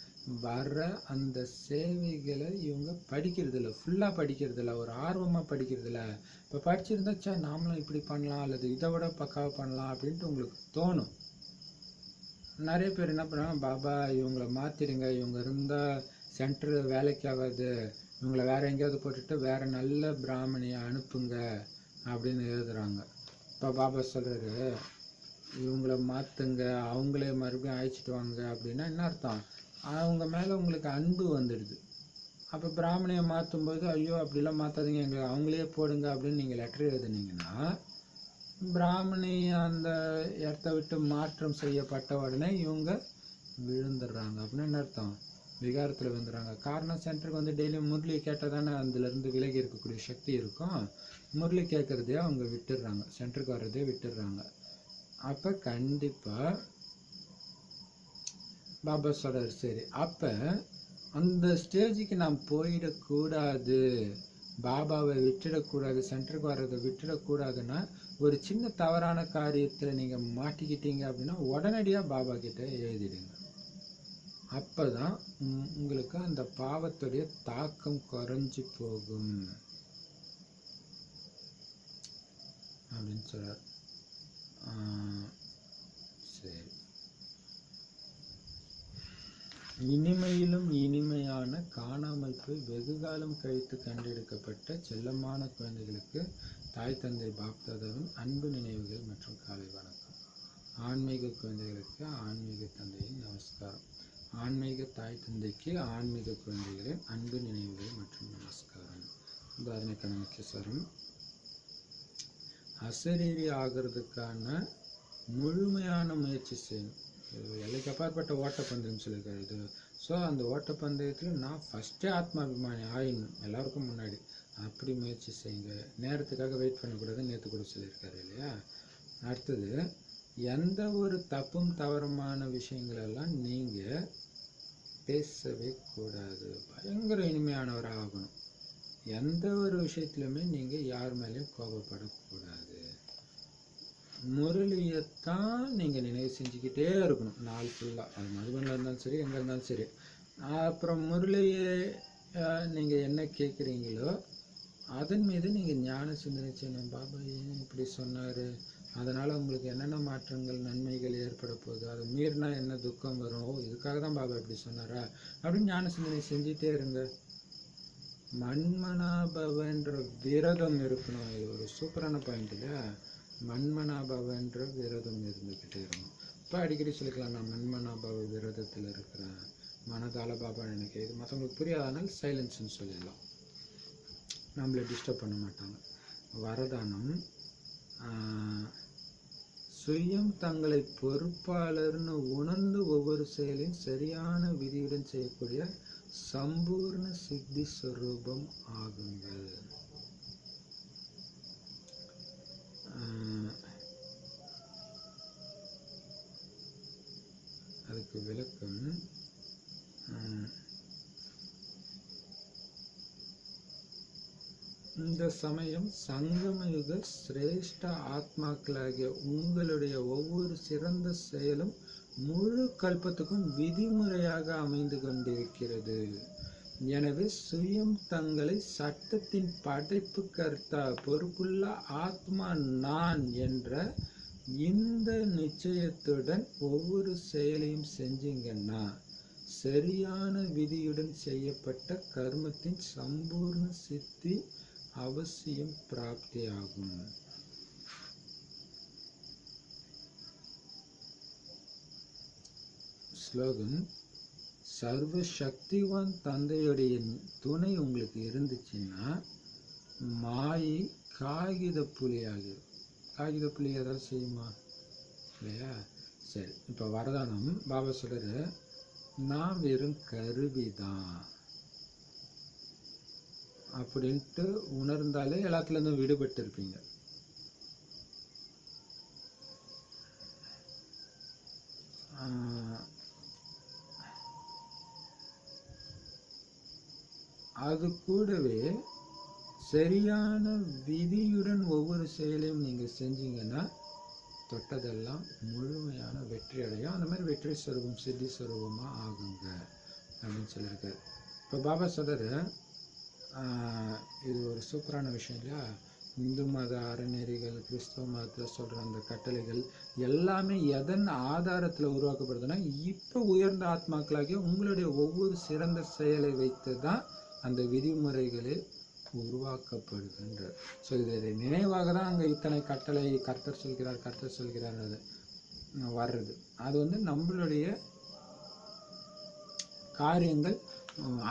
வர்ற அந்த சேவைகளை இவங்க படிக்கிறதில்ல, ஃபுல்லாக படிக்கிறதில்ல, ஒரு ஆர்வமாக படிக்கிறதில்ல. இப்போ படிச்சிருந்தாச்சா நாமளும் இப்படி பண்ணலாம் அல்லது இதை விட பக்காவாக பண்ணலாம் அப்படின்ட்டு உங்களுக்கு தோணும். நிறைய பேர் என்ன பண்ணுறாங்க, பாபா இவங்களை மாற்றிடுங்க, இவங்க இருந்தால் சென்டர் வேலைக்கு ஆகாது, இவங்களை வேறு எங்கேயாவது போட்டுட்டு வேறு நல்ல பிராமணியை அனுப்புங்க அப்படின்னு எழுதுகிறாங்க. இப்போ பாபா சொல்கிறாரு, இவங்கள மாற்றுங்க, அவங்களே மறுபடியும் அழைச்சிட்டு வாங்க அப்படின்னா என்ன அர்த்தம்? அவங்க மேலே உங்களுக்கு அன்பு வந்துடுது. அப்போ பிராமணியை மாற்றும்போது ஐயோ அப்படிலாம் மாற்றாதீங்க, எங்களுக்கு அவங்களே போடுங்க அப்படின்னு நீங்கள் லெட்டர் எழுதுனீங்கன்னா பிராமணி அந்த இடத்த விட்டு மாற்றம் செய்யப்பட்ட உடனே இவங்க விழுந்துடுறாங்க. அப்படின்னு என்ன அர்த்தம்? விகாரத்தில் விழுந்துடுறாங்க. காரணம் சென்டருக்கு வந்து டெய்லி முரளி கேட்டால் தானே அதுலேருந்து விலகி இருக்கக்கூடிய சக்தி இருக்கும். முரளி கேட்குறதே அவங்க விட்டுடுறாங்க, சென்டருக்கு வர்றதே விட்டுடுறாங்க. அப்போ கண்டிப்பாக பாபா சொல்கிறார், சரி அப்போ அந்த ஸ்டேஜுக்கு நாம் போயிடக்கூடாது, பாபாவை விட்டுடக்கூடாது, சென்டருக்கு வர்றதை விட்டுடக்கூடாதுன்னா ஒரு சின்ன தவறான காரியத்தில் நீங்கள் மாட்டிக்கிட்டீங்க அப்படின்னா உடனடியாக பாபா கிட்ட எழுதிடுங்க. அப்போ தான் உங்களுக்கு அந்த பாவத்துடைய தாக்கம் குறைஞ்சி போகும் அப்படின்னு சொல்கிறார். சரி, இனிமையிலும் இனிமையான காணாமல் போய் வெகுகாலம் கழித்து கண்டெடுக்கப்பட்ட செல்லமான குழந்தைகளுக்கு தாய் தந்தை பாப்தாதாவின் அன்பு நினைவுகள் மற்றும் காலை வணக்கம். ஆன்மீக குழந்தைகளுக்கு ஆன்மீக தந்தையின் நமஸ்காரம். ஆன்மீக தாய் தந்தைக்கு ஆன்மீக குழந்தைகளின் அன்பு நினைவுகள் மற்றும் நமஸ்காரம். உதாரணக்கான முக்கிய சாரம், அசரீரி ஆகிறதுக்கான முழுமையான முயற்சி செய்யணும். எல்லைக்கு அப்பாற்பட்ட ஓட்டப்பந்தயம் சொல்லியிருக்காரு இது. ஸோ அந்த ஓட்டப்பந்தயத்தில் நான் ஃபஸ்ட்டே ஆத்மாபிமானி ஆயிடணும் எல்லாருக்கும் முன்னாடி, அப்படி முயற்சி செய்யுங்க. நேரத்துக்காக வெயிட் பண்ணக்கூடாதுன்னு நேற்று கூட சொல்லியிருக்காரு இல்லையா? அடுத்தது, எந்த ஒரு தப்பும் தவறுமான விஷயங்களெல்லாம் நீங்கள் பேசவே கூடாது. பயங்கர இனிமையானவராக ஆகணும். எந்த ஒரு விஷயத்துலையுமே நீங்கள் யார் மேலேயும் கோபப்படக்கூடாது. முரளியைத்தான் நீங்கள் நினைவு செஞ்சுக்கிட்டே இருக்கணும் நாள் ஃபுல்லாக. அது மதுபனில் இருந்தாலும் சரி, எங்கே இருந்தாலும் சரி. அப்புறம் முரளியை நீங்கள் என்ன கேட்குறீங்களோ அதன் மீது நீங்கள் ஞான சிந்தனை செய்யணும். பாபா ஏன் இப்படி சொன்னார், அதனால் உங்களுக்கு என்னென்ன மாற்றங்கள் நன்மைகள் ஏற்பட போகுது, அதை மீறினா என்ன துக்கம் வரும், ஓ இதுக்காக தான் பாபா இப்படி சொன்னாரா அப்படின்னு ஞான சிந்தனை செஞ்சிட்டே இருங்க. மன்மனாபவன்ற விரதம் இருக்கணும். இது ஒரு சூப்பரான பாயிண்ட் இல்லையா? மன்மனாபவன்ற விரதம் இருந்துக்கிட்டே இருக்கணும். இப்போ அடிக்கடி சொல்லிக்கலாம், நான் மன்மனாபவ விரதத்தில் இருக்கிறேன், மனதால பாபா எனக்கு இது மற்றவங்களுக்கு புரியாதனால சைலன்ஸ்ன்னு சொல்லிடலாம், நம்மளை டிஸ்டர்ப் பண்ண மாட்டாங்க. வரதானம், சுயம் தங்களை பொறுப்பாளர்னு உணர்ந்து ஒவ்வொரு செயலையும் சரியான விதியுடன் செய்யக்கூடிய சம்பூர்ண சித்தி ஸ்வரூபம் ஆகுங்கள். அதுக்கு விளக்கம், இந்த சமயம் சங்கமயுக சிரேஷ்ட ஆத்மாக்களாகிய உங்களுடைய ஒவ்வொரு சிறந்த செயலும் முழு கல்பத்துக்கும் விதிமுறையாக அமைந்து கொண்டிருக்கிறது. எனவே சுயம் தங்களை சட்டத்தின் படைப்பு கர்த்தா, பொறுப்புள்ள ஆத்மா நான் என்ற இந்த நிச்சயத்துடன் ஒவ்வொரு செயலையும் செஞ்சீங்கன்னா சரியான விதியுடன் செய்யப்பட்ட கர்மத்தின் சம்பூர்ண சித்தி அவசியம் பிராப்தியாகும். ஸ்லோகன்: சர்வ சக்திவான் தந்தையுடைய துணை உங்களுக்கு இருந்துச்சுன்னா மாயை காகித புலியாகிடும். காகித புலி ஏதாவது செய்யுமா? இல்லையா? சரி, இப்போ வரதானம் பாபா சொல்ற, நான் வெறும் கருவிதான் அப்படின்ட்டு உணர்ந்தாலே எல்லாத்துலேருந்தும் விடுபட்டு இருப்பீங்க. அது கூடவே சரியான விதியுடன் ஒவ்வொரு செயலையும் நீங்கள் செஞ்சீங்கன்னா தொட்டதெல்லாம் முழுமையான வெற்றி அடையும். அந்த மாதிரி வெற்றி ஸ்வரூபம் சித்தி ஸ்வரூபமாக ஆகுங்க அப்படின்னு சொல்லியிருக்காரு. இப்போ பாபா சொல்கிற இது ஒரு சூப்பரான விஷயம் இல்லையா? இந்து மத அறநெறிகள், கிறிஸ்தவ மதத்தில் சொல்கிற அந்த கட்டளைகள் எல்லாமே எதன் ஆதாரத்தில் உருவாக்கப்படுதுன்னா, இப்போ உயர்ந்த ஆத்மாக்களாகிய உங்களுடைய ஒவ்வொரு சிறந்த செயலை வைத்து தான் அந்த விதிமுறைகளே உருவாக்கப்படுகின்றது. ஸோ இது நினைவாக தான் அங்கே இத்தனை கட்டளை கர்த்தர் சொல்கிறார் அது வர்றது. அது வந்து நம்மளுடைய காரியங்கள்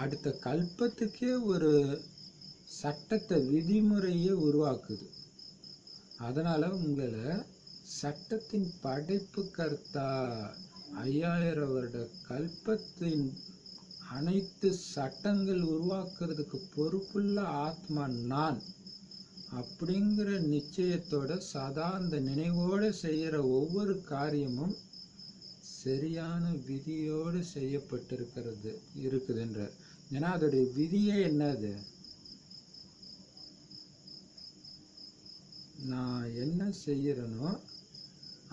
அடுத்த கல்பத்துக்கே ஒரு சட்டத்தை விதிமுறையை உருவாக்குது. அதனால உங்களை சட்டத்தின் படைப்பு கர்த்தா 5000 வருட கல்பத்தின் அனைத்து சட்டங்கள் உருவாக்குறதுக்கு பொறுப்புள்ள ஆத்மா நான் அப்படிங்கிற நிச்சயத்தோட சதா அந்த நினைவோடு செய்கிற ஒவ்வொரு காரியமும் சரியான விதியோடு செய்யப்பட்டிருக்கிறது இருக்குதுன்ற. ஏன்னா அதோடைய விதியே என்னது? நான் என்ன செய்யறேனோ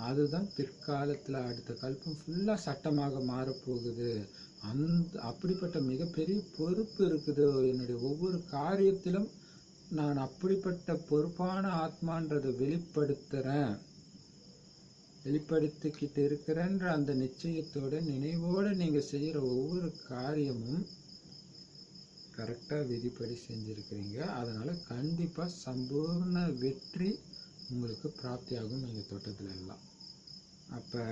அதுதான் பிற்காலத்தில் அடுத்த கல்பம் ஃபுல்லாக சட்டமாக மாறப்போகுது. அப்படிப்பட்ட மிகப்பெரிய பொறுப்பு இருக்குது. என்னுடைய ஒவ்வொரு காரியத்திலும் நான் அப்படிப்பட்ட பொறுப்பான ஆத்மான்றதை வெளிப்படுத்திக்கிட்டு இருக்கிறேன்ற அந்த நிச்சயத்தோட நினைவோடு நீங்கள் செய்கிற ஒவ்வொரு காரியமும் கரெக்டாக விதிப்படி செஞ்சுருக்கிறீங்க. அதனால் கண்டிப்பாக சம்பூர்ண வெற்றி உங்களுக்கு பிராப்தியாகும் நீங்கள் தோட்டத்தில் எல்லாம். அப்போ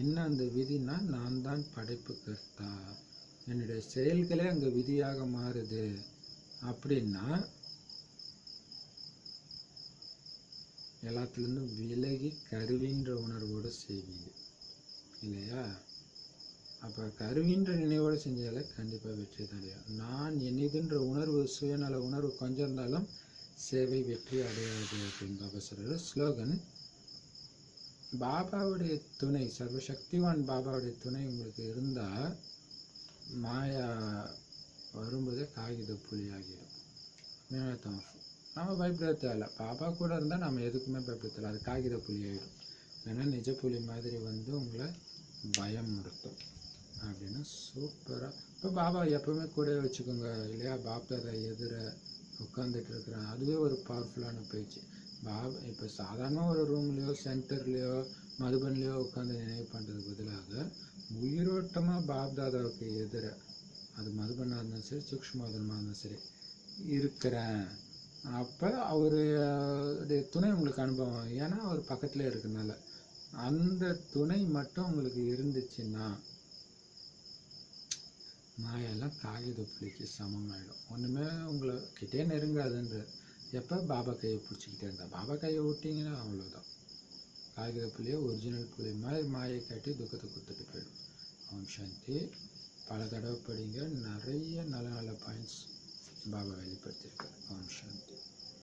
என்ன அந்த விதினா, நான் தான் படைப்பு கர்த்தா, என்னுடைய செயல்களே அங்கே விதியாக மாறுது அப்படின்னா எல்லாத்துலேருந்தும் விலகி கருவின்ற உணர்வோடு செய்வீங்க இல்லையா? அப்போ கருவின்ற நினைவோடு செஞ்சாலே கண்டிப்பாக வெற்றி தான். நான் என்னதுன்ற உணர்வு, சுயநல உணர்வு கொஞ்சம் இருந்தாலும் சேவை வெற்றி அடையாது அப்படின்னு பாபா சொல்கிற. ஸ்லோகன்: பாபாவுடைய துணை, சர்வசக்திவான் பாபாவுடைய துணை உங்களுக்கு இருந்தால் மாயா வரும்போதே காகித புலி ஆகிடும். நம்ம பயப்பட தேவையில்ல. பாபா கூட இருந்தால் நம்ம எதுக்குமே பயப்பட தேவையில்ல. அது காகித புலி ஆகிடும். ஏன்னா நிஜ புலி மாதிரி வந்து உங்களை பயம் நிறுத்தும் அப்படின்னு சூப்பராக. இப்போ பாபா எப்பவுமே கூட வச்சுக்கோங்க இல்லையா? பாப்தாதா எதிர உட்காந்துட்டு இருக்கிறேன், அதுவே ஒரு பவர்ஃபுல்லான பயிற்சி. பாபா இப்போ சாதாரண ஒரு ரூம்லேயோ சென்டர்லேயோ மதுபன்லேயோ உட்காந்து நினைவு பண்ணுறதுக்கு பதிலாக உயிரோட்டமாக பாப்தாதாவுக்கு எதிர, அது மதுபனாக இருந்தாலும் சரி சூக்ஷ்மமாக இருந்தாலும் சரி இருக்கிறேன். அப்போ அவருடைய துணை உங்களுக்கு அனுபவம். ஏன்னா அவர் பக்கத்தில் இருக்கிறனால அந்த துணை மட்டும் உங்களுக்கு இருந்துச்சுன்னா மாயெல்லாம் காகித புலிக்கு சமமாயிடும். ஒன்றுமே உங்களை கிட்டே நெருங்காதுன்ற. எப்போ பாபா கையை பிடிச்சிக்கிட்டே இருந்தா, பாபா கையை விட்டிங்கன்னா அவ்வளோதான். காகித புலியை ஒரிஜினல் புலி மாதிரி மாயை காட்டி துக்கத்தை கொடுத்துட்டு போயிடும். ஓம் சாந்தி. பல தடவை படிங்க, நிறைய நல்ல நல்ல பாயிண்ட்ஸ் பாபா வெளிப்படுத்தியிருக்காரு. ஓம் சாந்தி.